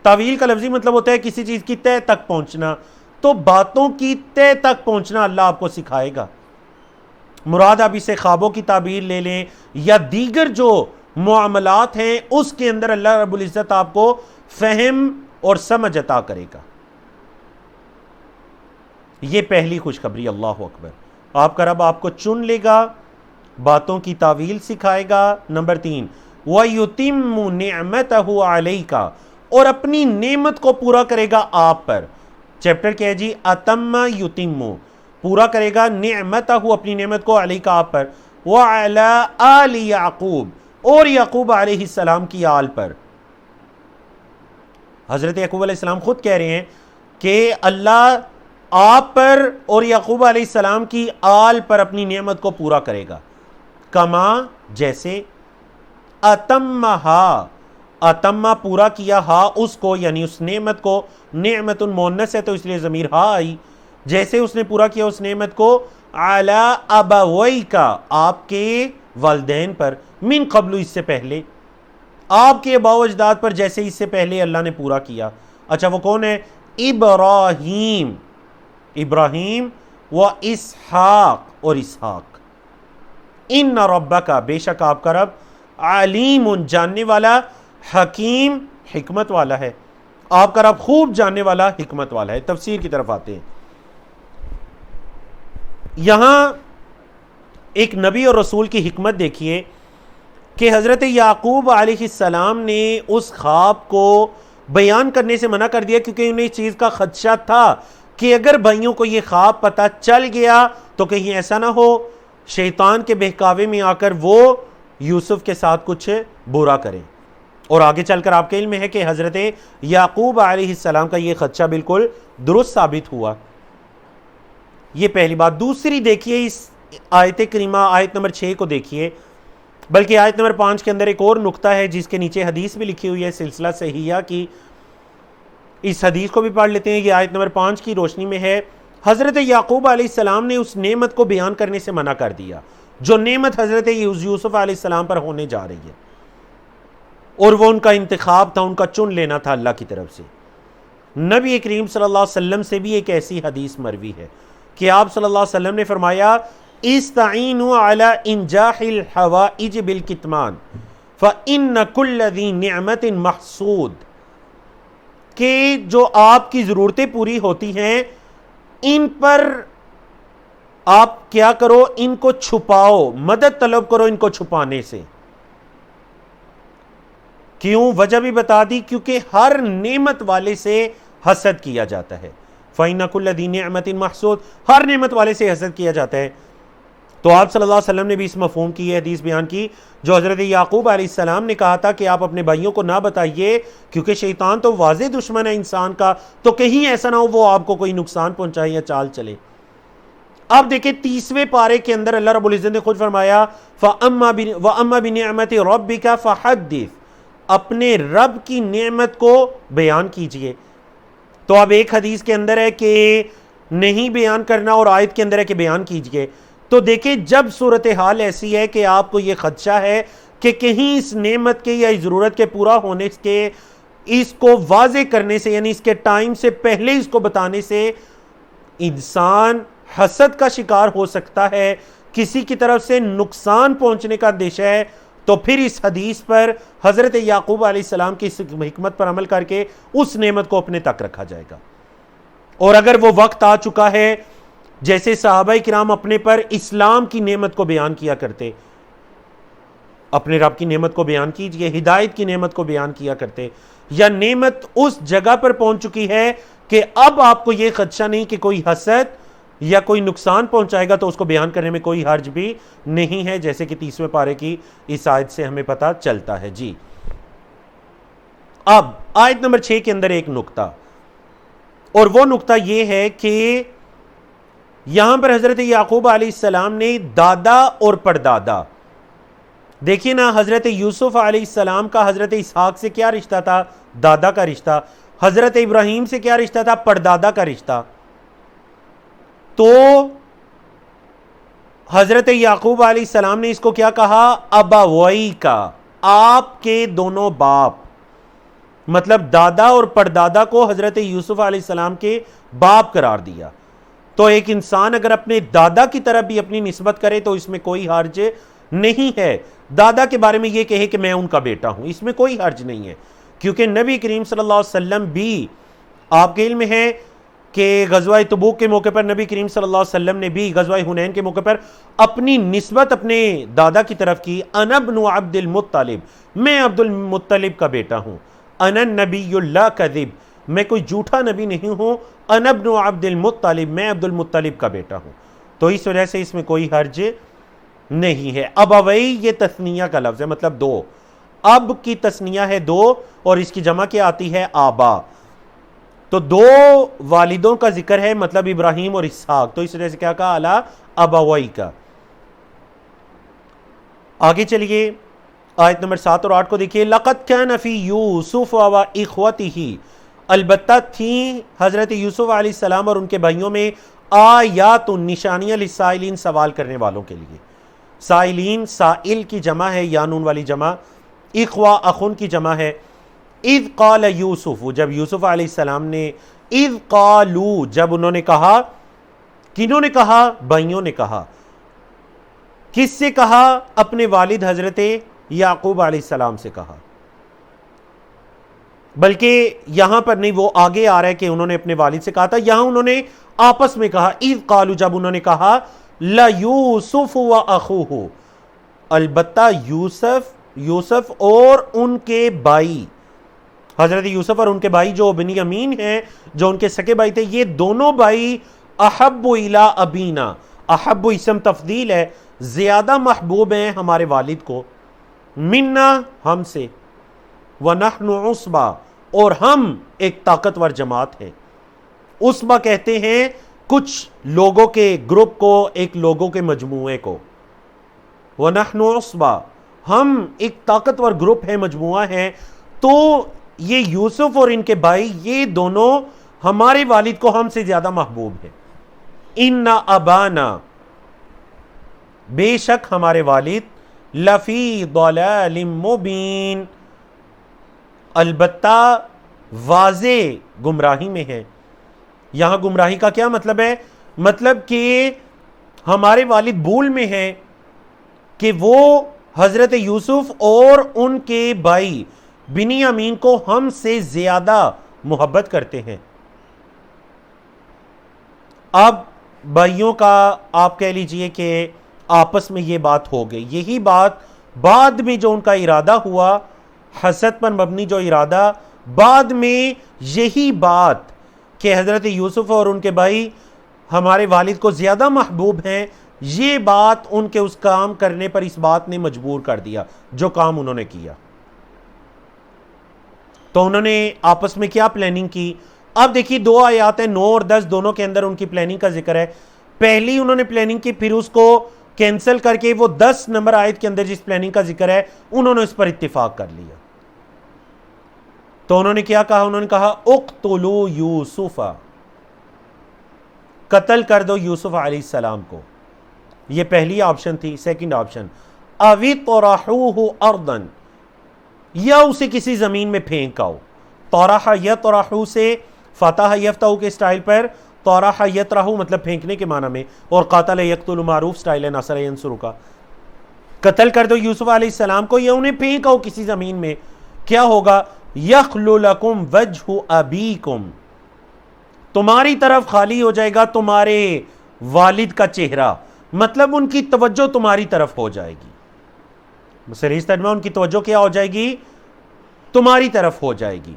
تعویل کا لفظی مطلب ہوتا ہے کسی چیز کی تہ تک پہنچنا، تو باتوں کی تہ تک پہنچنا اللہ آپ کو سکھائے گا۔ مراد آپ اسے خوابوں کی تعبیر لے لیں یا دیگر جو معاملات ہیں اس کے اندر اللہ رب العزت آپ کو فہم اور سمجھ عطا کرے گا۔ یہ پہلی خوشخبری، اللہ اکبر، آپ کا رب آپ کو چن لے گا، باتوں کی تعویل سکھائے گا۔ نمبر 3، وَيُتِمُّ نِعْمَتَهُ عَلَيْكَ، اور اپنی نعمت کو پورا کرے گا آپ پر۔ چیپٹر کیا ہے جی؟ اتم یتم، پورا کرے گا، نعمتہ، اپنی نعمت کو، علیکہ، آپ پر، وعلی آل یعقوب، اور یعقوب علیہ السلام کی آل پر۔ حضرت یعقوب علیہ السلام خود کہہ رہے ہیں کہ اللہ آپ پر اور یعقوب علیہ السلام کی آل پر اپنی نعمت کو پورا کرے گا۔ کما، جیسے، اتمہا، اتمہ، پورا کیا، ہا، اس کو، یعنی اس نعمت کو، نعمت مؤنث ہے تو اس لیے ضمیر ہا آئی، جیسے اس نے پورا کیا اس نعمت کو، علی ابویک، آپ کے والدین پر، من قبل، اس سے پہلے، آپ کے باؤ اجداد پر جیسے اس سے پہلے اللہ نے پورا کیا۔ اچھا وہ کون ہے؟ ابراہیم، ابراہیم، و اسحاق، اور اسحاق۔ ان ربک، بے شک آپ کا رب، علیم، جاننے والا، حکیم، حکمت والا ہے۔ آپ کا رب خوب جاننے والا، حکمت والا ہے۔ تفسیر کی طرف آتے ہیں۔ یہاں ایک نبی اور رسول کی حکمت دیکھیے کہ حضرت یعقوب علیہ السلام نے اس خواب کو بیان کرنے سے منع کر دیا کیونکہ انہیں اس چیز کا خدشہ تھا کہ اگر بھائیوں کو یہ خواب پتہ چل گیا تو کہیں ایسا نہ ہو شیطان کے بہکاوے میں آ کر وہ یوسف کے ساتھ کچھ برا کریں۔ اور آگے چل کر آپ کے علم میں ہے کہ حضرت یعقوب علیہ السلام کا یہ خدشہ بالکل درست ثابت ہوا۔ یہ پہلی بات۔ دوسری دیکھیے اس آیت کریمہ، آیت نمبر 6 کو دیکھیے، بلکہ آیت نمبر 5 کے اندر ایک اور نقطہ ہے جس کے نیچے حدیث بھی لکھی ہوئی ہے سلسلہ صحیحہ کی، اس حدیث کو بھی پڑھ لیتے ہیں۔ یہ آیت نمبر 5 کی روشنی میں ہے۔ حضرت یعقوب علیہ السلام نے اس نعمت کو بیان کرنے سے منع کر دیا جو نعمت حضرت یوسف علیہ السلام پر ہونے جا رہی ہے، اور وہ ان کا انتخاب تھا، ان کا چن لینا تھا اللہ کی طرف سے۔ نبی کریم صلی اللہ علیہ وسلم سے بھی ایک ایسی حدیث مروی ہے کہ آپ صلی اللہ علیہ وسلم نے فرمایا، استعینوا علی انجاح الحوائج بالکتمان، فَإِنَّ كُلَّ ذِي نِعْمَةٍ مَحْسُودٍ، کہ جو آپ کی ضرورتیں پوری ہوتی ہیں ان پر آپ کیا کرو، ان کو چھپاؤ، مدد طلب کرو ان کو چھپانے سے۔ کیوں؟ وجہ بھی بتا دی، کیونکہ ہر نعمت والے سے حسد کیا جاتا ہے۔ فَإِنَّ كُلَّ ذِي نِعْمَةٍ مَحْسُودٍ، ہر نعمت والے سے حسد کیا جاتا ہے۔ تو آپ صلی اللہ علیہ وسلم نے بھی اس مفہوم کی یہ حدیث بیان کی جو حضرت یعقوب علیہ السلام نے کہا تھا کہ آپ اپنے بھائیوں کو نہ بتائیے، کیونکہ شیطان تو واضح دشمن ہے انسان کا، تو کہیں ایسا نہ ہو وہ آپ کو کوئی نقصان پہنچائے یا چال چلے۔ اب دیکھیں 30ویں پارے کے اندر اللہ رب العزت نے خود فرمایا وَأَمَّا بِنِعْمَةِ رَبِّكَ فَحَدِّثْ، اپنے رب کی نعمت کو بیان کیجئے۔ تو اب ایک حدیث کے اندر ہے کہ نہیں بیان کرنا اور آیت کے اندر ہے کہ بیان کیجئے۔ تو دیکھیں جب صورتحال ایسی ہے کہ آپ کو یہ خدشہ ہے کہ کہیں اس نعمت کے یا اس ضرورت کے پورا ہونے کے اس کو واضح کرنے سے، یعنی اس کے ٹائم سے پہلے اس کو بتانے سے انسان حسد کا شکار ہو سکتا ہے، کسی کی طرف سے نقصان پہنچنے کا اندیشہ ہے، تو پھر اس حدیث پر حضرت یعقوب علیہ السلام کی اس حکمت پر عمل کر کے اس نعمت کو اپنے تک رکھا جائے گا۔ اور اگر وہ وقت آ چکا ہے جیسے صحابہ کرام اپنے پر اسلام کی نعمت کو بیان کیا کرتے، اپنے رب کی نعمت کو بیان کیجئے، ہدایت کی نعمت کو بیان کیا کرتے، یا نعمت اس جگہ پر پہنچ چکی ہے کہ اب آپ کو یہ خدشہ نہیں کہ کوئی حسد یا کوئی نقصان پہنچائے گا، تو اس کو بیان کرنے میں کوئی حرج بھی نہیں ہے، جیسے کہ 30ویں پارے کی اس آیت سے ہمیں پتہ چلتا ہے۔ جی اب آیت نمبر 6 کے اندر ایک نقطہ، اور وہ نقطہ یہ ہے کہ یہاں پر حضرت یعقوب علیہ السلام نے دادا اور پردادا، دیکھیے نا، حضرت یوسف علیہ السلام کا حضرت اسحاق سے کیا رشتہ تھا؟ دادا کا رشتہ۔ حضرت ابراہیم سے کیا رشتہ تھا؟ پردادا کا رشتہ۔ تو حضرت یعقوب علیہ السلام نے اس کو کیا کہا؟ ابوئی کا، آپ کے دونوں باپ، مطلب دادا اور پردادا کو حضرت یوسف علیہ السلام کے باپ قرار دیا۔ تو ایک انسان اگر اپنے دادا کی طرف بھی اپنی نسبت کرے تو اس میں کوئی حرج نہیں ہے۔ دادا کے بارے میں یہ کہے کہ میں ان کا بیٹا ہوں، اس میں کوئی حرج نہیں ہے، کیونکہ نبی کریم صلی اللہ علیہ وسلم بھی، آپ کے علم ہے کہ غزوہ تبوک کے موقع پر نبی کریم صلی اللہ علیہ وسلم نے بھی غزوہ حنین کے موقع پر اپنی نسبت اپنے دادا کی طرف کی، انا ابن عبد المطلب، میں عبد المطلب کا بیٹا ہوں، انا نبی اللہ کذب، میں کوئی جھوٹا نبی نہیں ہوں، انا ابن عبد المطلب، میں عبد المطلب کا بیٹا ہوں۔ تو اس وجہ سے اس میں کوئی حرج نہیں ہے۔ ابوئی یہ تثنیہ کا لفظ ہے، مطلب دو، اب کی تثنیہ ہے دو، اور اس کی جمع کیا آتی ہے؟ آبا۔ تو دو والدوں کا ذکر ہے، مطلب ابراہیم اور اسحاق، تو اس وجہ سے کیا کہا؟ علی ابوئی کا۔ آگے چلیے آیت نمبر 7 اور 8 کو دیکھیے۔ لقد كان فی یوسف واخوته، البتہ تھیں حضرت یوسف علیہ السلام اور ان کے بھائیوں میں آیات، نشانیاں، للسائلین، سوال کرنے والوں کے لیے۔ سائلین سائل کی جمع ہے، یا نون والی جمع، اخوا اخن کی جمع ہے۔ اذ قال یوسف، جب یوسف علیہ السلام نے، اذ قالوا، جب انہوں نے کہا، کنہوں نے کہا؟ بھائیوں نے کہا۔ کس سے کہا؟ اپنے والد حضرت یعقوب علیہ السلام سے کہا، بلکہ یہاں پر نہیں، وہ آگے آ رہا ہے کہ انہوں نے اپنے والد سے کہا تھا، یہاں انہوں نے آپس میں کہا۔ اذ قالوا، جب انہوں نے کہا، لَيُوسُفُ وَأَخُوهُ، البتہ یوسف اور ان کے بھائی، حضرت یوسف اور ان کے بھائی جو بنیامین ہیں، جو ان کے سکے بھائی تھے، یہ دونوں بھائی احب الی ابینا، احب اسم تفضیل ہے، زیادہ محبوب ہیں ہمارے والد کو، منا، ہم سے، وَنَحْنُ عُصْبَةٌ، اور ہم ایک طاقتور جماعت ہے۔ عصبہ کہتے ہیں کچھ لوگوں کے گروپ کو، ایک لوگوں کے مجموعے کو۔ وَنَحْنُ عُصْبَةٌ، ہم ایک طاقتور گروپ ہے، مجموعہ ہے۔ تو یہ یوسف اور ان کے بھائی، یہ دونوں ہمارے والد کو ہم سے زیادہ محبوب ہیں۔ اِنَّ أَبَانَا، بے شک ہمارے والد، لفی ضلال مبین، البتہ واضح گمراہی میں ہے۔ یہاں گمراہی کا کیا مطلب ہے؟ مطلب کہ ہمارے والد بھول میں ہیں کہ وہ حضرت یوسف اور ان کے بھائی بنیامین کو ہم سے زیادہ محبت کرتے ہیں۔ اب بھائیوں کا آپ کہہ لیجئے کہ آپس میں یہ بات ہو گئی، یہی بات بعد میں جو ان کا ارادہ ہوا، حسد پر مبنی جو ارادہ، بعد میں یہی بات کہ حضرت یوسف اور ان کے بھائی ہمارے والد کو زیادہ محبوب ہیں، یہ بات ان کے اس کام کرنے پر اس بات نے مجبور کر دیا جو کام انہوں نے کیا۔ تو انہوں نے آپس میں کیا پلاننگ کی؟ اب دیکھیے 2 آیات ہیں، 9 اور 10 دونوں کے اندر ان کی پلاننگ کا ذکر ہے۔ پہلی انہوں نے پلاننگ کی، پھر اس کو کینسل کر کے وہ 10 نمبر آیت کے اندر جس پلاننگ کا ذکر ہے انہوں نے اس پر اتفاق کر لیا۔ تو انہوں نے کیا کہا؟ انہوں نے کہا اقتلوا یوسف، قتل کر دو یوسف علیہ السلام کو۔ یہ پہلی آپشن تھی۔ سیکنڈ آپشن اوی طرحوہ ارضا، یا اسے کسی زمین میں پھینک آؤ۔ طرح یطرحو سے فتح یفتح کے سٹائل پر، طرح یطرحو مطلب پھینکنے کے معنی میں، اور قاتل یقتل معروف سٹائل ہے ناصر ینصر کا۔ قتل کر دو یوسف علیہ السلام کو یا انہیں پھینک آؤ کسی زمین میں۔ کیا ہوگا؟ یخلو لکم وجہ ابیکم، تمہاری طرف خالی ہو جائے گا تمہارے والد کا چہرہ، مطلب ان کی توجہ تمہاری طرف ہو جائے گی۔ صحیح ترجمہ ان کی توجہ کیا ہو جائے گی؟ تمہاری طرف ہو جائے گی۔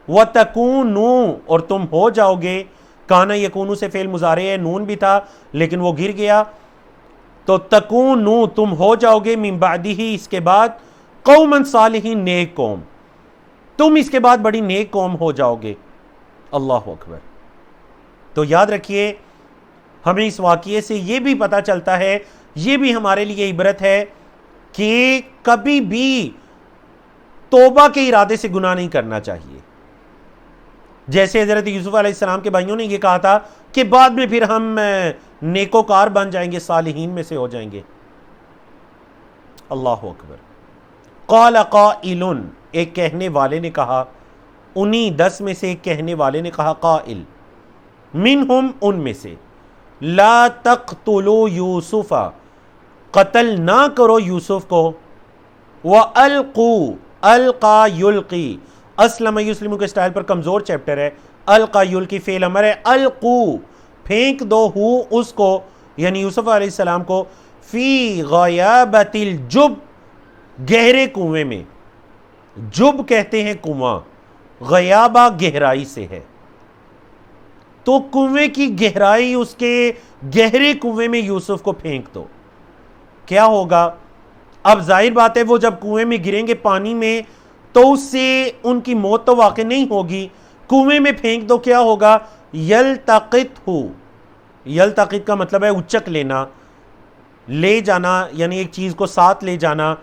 وَتَكُونُوا، اور تم ہو جاؤ گے، کانا یکونو سے فعل مضارع ہے، نون بھی تھا لیکن وہ گر گیا، تو تکونو تم ہو جاؤ گے، من بعدہ اس کے بعد، قوما صالحین نیک قوم، تم اس کے بعد بڑی نیک قوم ہو جاؤ گے۔ اللہ اکبر۔ تو یاد رکھیے ہمیں اس واقعے سے یہ بھی پتہ چلتا ہے، یہ بھی ہمارے لیے عبرت ہے کہ کبھی بھی توبہ کے ارادے سے گناہ نہیں کرنا چاہیے۔ جیسے حضرت یوسف علیہ السلام کے بھائیوں نے یہ کہا تھا کہ بعد میں پھر ہم نیکوکار بن جائیں گے، صالحین میں سے ہو جائیں گے۔ اللہ اکبر۔ قال قائل، ایک کہنے والے نے کہا، انہی 10 میں سے ایک کہنے والے نے کہا، قائل منہم ان میں سے، لا تقتلوا یوسف، قتل نہ کرو یوسف کو، وَأَلْقُوا، القا یلقی، اسلم یسلم کے سٹائل پر کمزور چیپٹر ہے، القا یلقی فعل امر ہے، القو پھینک دو ہو اس کو یعنی یوسف علیہ السلام کو، فی غیابت الجب گہرے کنویں میں، جب کہتے ہیں کنواں، غیابہ گہرائی سے ہے، تو کنویں کی گہرائی، اس کے گہرے کنویں میں یوسف کو پھینک دو۔ کیا ہوگا؟ اب ظاہر بات ہے وہ جب کنویں میں گریں گے پانی میں تو اس سے ان کی موت تو واقع نہیں ہوگی، کنویں میں پھینک دو، کیا ہوگا؟ یلتقط ہو، یلتقط کا مطلب ہے اچک لینا، لے جانا، یعنی ایک چیز کو ساتھ لے جانا۔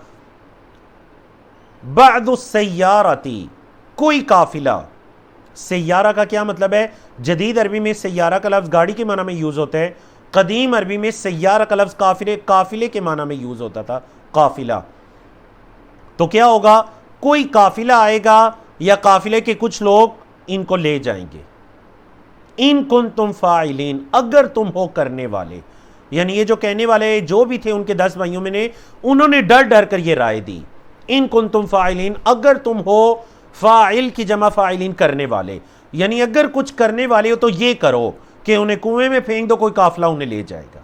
بعض السیارتی، کوئی قافلہ، سیارہ کا کیا مطلب ہے؟ جدید عربی میں سیارہ کا لفظ گاڑی کے معنی میں یوز ہوتا ہے، قدیم عربی میں سیارہ کا لفظ قافلے کے معنی میں یوز ہوتا تھا، قافلہ۔ تو کیا ہوگا؟ کوئی قافلہ آئے گا یا قافلے کے کچھ لوگ ان کو لے جائیں گے۔ ان کنتم فاعلین، اگر تم ہو کرنے والے، یعنی یہ جو کہنے والے جو بھی تھے ان کے 10 بھائیوں میں نے، انہوں نے ڈر ڈر کر یہ رائے دی، ان کنتم فاعلین، اگر تم ہو، فاعل کی جمع فاعلین کرنے والے، یعنی اگر کچھ کرنے والے ہو تو یہ کرو کہ انہیں کنویں میں پھینک دو، کوئی قافلہ انہیں لے جائے گا۔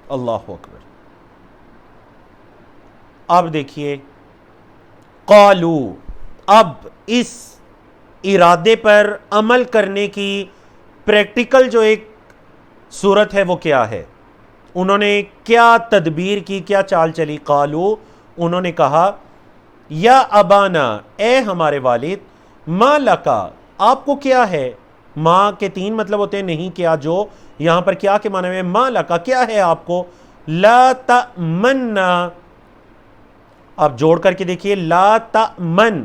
اللہ اکبر۔ اب دیکھیے قالو، اب اس ارادے پر عمل کرنے کی پریکٹیکل جو ایک صورت ہے وہ کیا ہے؟ انہوں نے کیا تدبیر کی، کیا چال چلی؟ قالو، انہوں نے کہا، یا ابانا، اے ہمارے والد، ما لکا، آپ کو کیا ہے؟ ماں کے 3 مطلب ہوتے ہیں، نہیں کیا جو، یہاں پر کیا کے معنی میں ما لکا، کیا ہے آپ کو؟ لا تأمنا، آپ جوڑ کر کے دیکھیے، لا تأمن،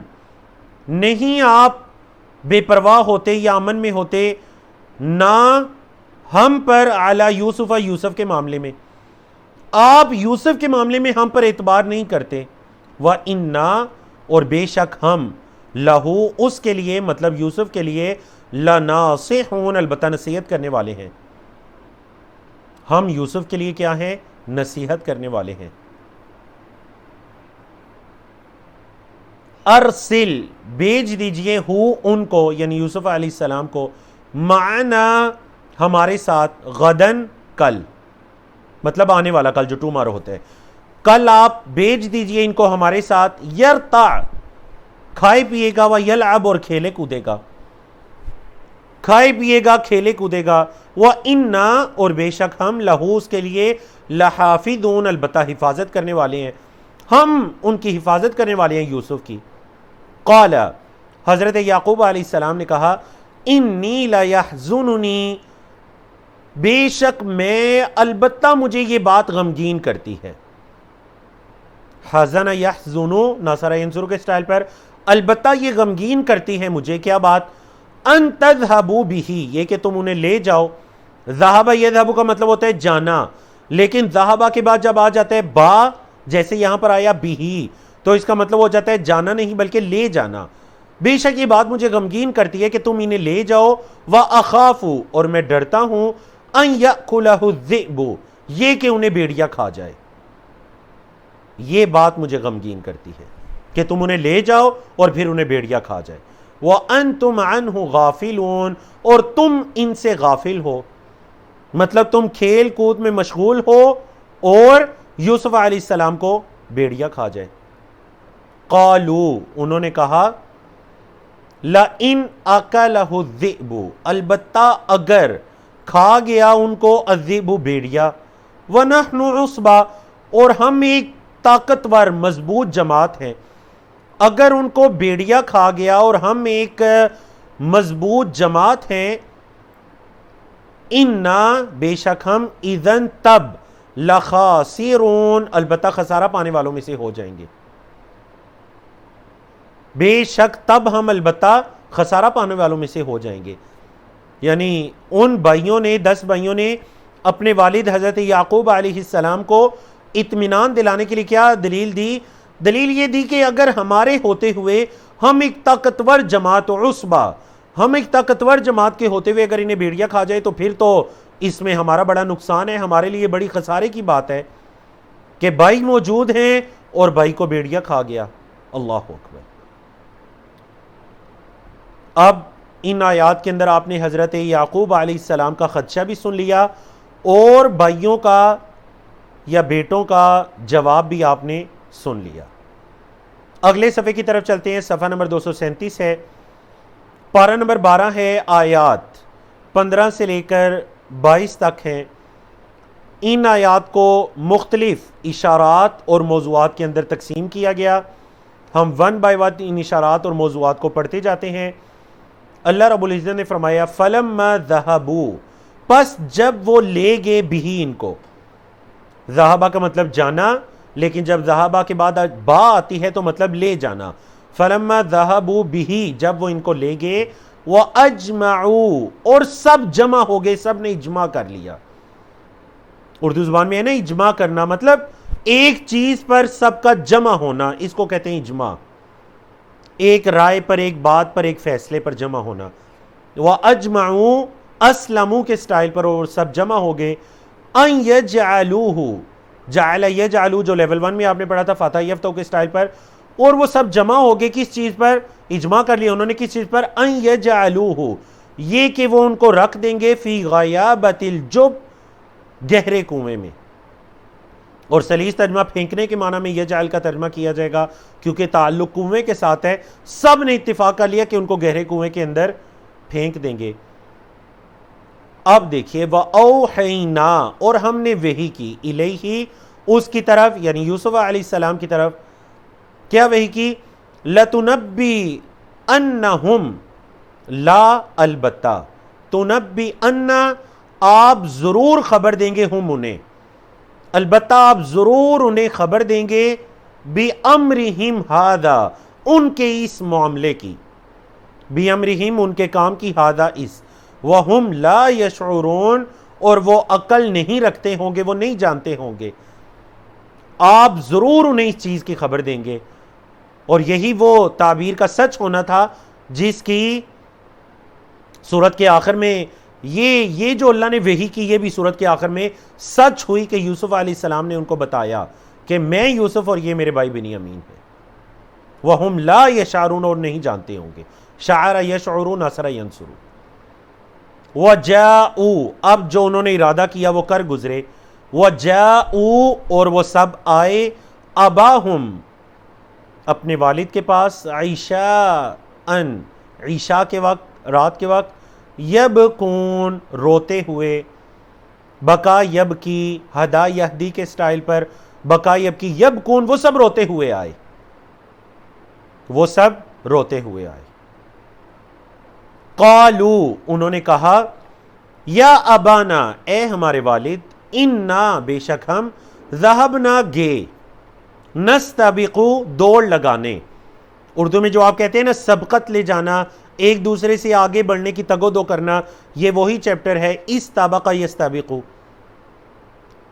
نہیں آپ بے پرواہ ہوتے یا امن میں ہوتے نہ ہم پر، علی یوسف، یوسف کے معاملے میں، آپ یوسف کے معاملے میں ہم پر اعتبار نہیں کرتے، وَإِنَّا، اور بے شک ہم، لہو، اس کے لیے، مطلب یوسف کے لیے، لَنَاصِحُونَ، البتہ نصیحت کرنے والے ہیں، ہم یوسف کے لیے کیا ہیں؟ نصیحت کرنے والے ہیں۔ ارسل بھیج دیجئے ہو ان کو یعنی یوسف علیہ السلام کو معنا ہمارے ساتھ غدن کل مطلب آنے والا کل جو ٹومارو ہوتا ہے کل آپ بھیج دیجئے ان کو ہمارے ساتھ یرتع کھائے پیے گا ویلعب اور کھیلے کودے گا کھائے پیے گا کھیلے کودے گا وَإِنَّا اور بے شک ہم لہو اس کے لیے لحافظون البتہ حفاظت کرنے والے ہیں ہم ان کی حفاظت کرنے والے ہیں یوسف کی قال حضرت یعقوب علیہ السلام نے کہا انی لیحزننی بے شک میں البتہ مجھے یہ بات غمگین کرتی ہے حزن یحزنو ناصر ینصر کے سٹائل پر البتہ یہ غمگین کرتی ہے مجھے کیا بات ان تذہبوا بہ یہ کہ تم انہیں لے جاؤ ذہب یذہب کا مطلب ہوتا ہے جانا لیکن ذہبہ کے بعد جب آ جاتا ہے با جیسے یہاں پر آیا بہ تو اس کا مطلب ہو جاتا ہے جانا نہیں بلکہ لے جانا بے شک یہ بات مجھے غمگین کرتی ہے کہ تم انہیں لے جاؤ وَأَخَافُ اور میں ڈرتا ہوں ان یأکلہ الذئب یہ کہ انہیں بھیڑیا کھا جائے یہ بات مجھے غمگین کرتی ہے کہ تم انہیں لے جاؤ اور پھر انہیں بھیڑیا کھا جائے وَأَنْتُمْ عَنْهُ غَافِلُونَ اور تم ان سے غافل ہو مطلب تم کھیل کود میں مشغول ہو اور یوسف علیہ السلام کو بھیڑیا کھا جائے قالوا انہوں نے کہا لَإِنْ أَكَلَهُ الذِّئْبُ البتہ اگر کھا گیا ان کو الذئب بھیڑیا وَنَحْنُ عُصْبَةٌ اور ہم ایک طاقتور مضبوط جماعت ہیں اگر ان کو بھیڑیا کھا گیا اور ہم ایک مضبوط جماعت ہیں اِنَّا بے شک ہم اِذًا تب لَخَاسِرُونَ البتہ خسارہ پانے والوں میں سے ہو جائیں گے بے شک تب ہم البتہ خسارہ پانے والوں میں سے ہو جائیں گے یعنی ان بھائیوں نے 10 بھائیوں نے اپنے والد حضرت یعقوب علیہ السلام کو اطمینان دلانے کے لیے کیا دلیل دی دلیل یہ دی کہ اگر ہمارے ہوتے ہوئے ہم ایک طاقتور جماعت عصبہ ہم ایک طاقتور جماعت کے ہوتے ہوئے اگر انہیں بھیڑیا کھا جائے تو پھر تو اس میں ہمارا بڑا نقصان ہے ہمارے لیے بڑی خسارے کی بات ہے کہ بھائی موجود ہیں اور بھائی کو بھیڑیا کھا گیا اللہ اکبر اب ان آیات کے اندر آپ نے حضرت یعقوب علیہ السلام کا خدشہ بھی سن لیا اور بھائیوں کا یا بیٹوں کا جواب بھی آپ نے سن لیا اگلے صفحے کی طرف چلتے ہیں صفحہ نمبر 237 ہے پارہ نمبر 12 ہے آیات 15 سے لے کر 22 تک ہیں ان آیات کو مختلف اشارات اور موضوعات کے اندر تقسیم کیا گیا ہم 1 by 1 ان اشارات اور موضوعات کو پڑھتے جاتے ہیں اللہ رب العزت نے فرمایا فَلَمَّا ذَهَبُوا پس جب وہ لے گئے بھی ان کو ذہبہ کا مطلب جانا لیکن جب ذہبہ کے بعد با آتی ہے تو مطلب لے جانا فَلَمَّا ذَهَبُوا بِهِ جب وہ ان کو لے گئے وَأَجْمَعُوا اور سب جمع ہو گئے سب نے اجماع کر لیا اردو زبان میں ہے نا اجماع کرنا مطلب ایک چیز پر سب کا جمع ہونا اس کو کہتے ہیں اجماع ایک رائے پر ایک بات پر ایک فیصلے پر جمع ہونا وَأَجْمَعُوا اسلموا کے سٹائل پر اور سب جمع ہو گئے ان يَجْعَلُوهُ جعل يجعلو جو لیول 1 میں آپ نے پڑھا تھا فاتح یفتح کے سٹائل پر اور وہ سب جمع ہو گئے کس چیز پر اجماع کر لیا انہوں نے کس چیز پر ان يَجْعَلُوهُ یہ کہ وہ ان کو رکھ دیں گے فی غیابۃ الجب گہرے کنویں میں اور سلیس ترجمہ پھینکنے کے معنی میں یجعل کا ترجمہ کیا جائے گا کیونکہ تعلق کنویں کے ساتھ ہے سب نے اتفاق کر لیا کہ ان کو گہرے کنویں کے اندر پھینک دیں گے اب دیکھیے وَأَوْحَيْنَا اور ہم نے وحی کی الیہ اس کی طرف یعنی یوسف علیہ السلام کی طرف کیا وحی کی لَتُنَبِّئَنَّهُمْ لا البتہ تُنَبِّئَنَّ آپ ضرور خبر دیں گے ہم انہیں البتہ آپ ضرور انہیں خبر دیں گے بِأَمْرِهِمْ هَذَا ان کے اس معاملے کی بِأَمْرِهِمْ ان کے کام کی هذا اس وَهُمْ لَا يَشْعُرُونَ اور وہ عقل نہیں رکھتے ہوں گے وہ نہیں جانتے ہوں گے آپ ضرور انہیں اس چیز کی خبر دیں گے اور یہی وہ تعبیر کا سچ ہونا تھا جس کی سورت کے آخر میں یہ جو اللہ نے وحی کی یہ بھی سورت کے آخر میں سچ ہوئی کہ یوسف علیہ السلام نے ان کو بتایا کہ میں یوسف اور یہ میرے بھائی بنیامین ہے وَهُمْ لَا يَشْعُرُونَ اور نہیں جانتے ہوں گے. شعر یشعر نصر ینصر. وَجَاءُوا اب جو انہوں نے ارادہ کیا وہ کر گزرے. وَجَاءُوا اور وہ سب آئے اباہم اپنے والد کے پاس عشاءً عشاء کے وقت رات کے وقت یبکون روتے ہوئے. بکا یبکی ہدا یہدی کے سٹائل پر بکا یبکی یبکون وہ سب روتے ہوئے آئے. وہ سب روتے ہوئے آئے. قالو انہوں نے کہا یا ابانا اے ہمارے والد انا بے شک ہم ذہبنا گے نستبقو دوڑ لگانے. اردو میں جو آپ کہتے ہیں نا سبقت لے جانا ایک دوسرے سے آگے بڑھنے کی تگ و دو کرنا یہ وہی چیپٹر ہے استبق یستبقو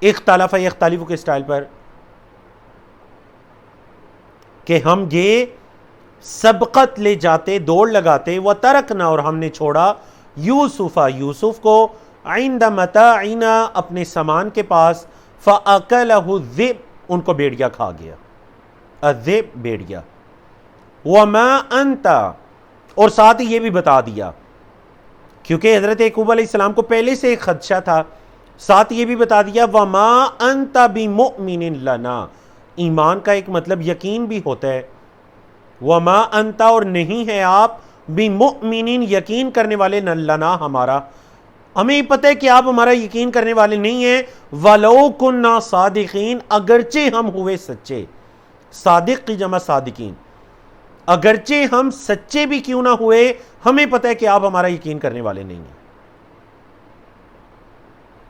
اختلف یختلف کے سٹائل پر کہ ہم گے سبقت لے جاتے دوڑ لگاتے وترکنا اور ہم نے چھوڑا یوسف یوسف کو عند متاعنا اپنے سامان کے پاس فاکلہ الذئب ان کو بھیڑیا کھا گیا. الذئب بھیڑیا. وما انت اور ساتھ ہی یہ بھی بتا دیا کیونکہ حضرت یعقوب علیہ السلام کو پہلے سے ایک خدشہ تھا ساتھ یہ بھی بتا دیا وما انت بمؤمن لنا ایمان کا ایک مطلب یقین بھی ہوتا ہے. وما انت اور نہیں ہے آپ بمؤمن یقین کرنے والے لنا ہمارا ہمیں پتہ ہے کہ آپ ہمارا یقین کرنے والے نہیں ہیں. ولو کننا صادقین اگرچہ ہم ہوئے سچے. صادق کی جمع صادقین. اگرچہ ہم سچے بھی کیوں نہ ہوئے ہمیں پتہ ہے کہ آپ ہمارا یقین کرنے والے نہیں ہیں.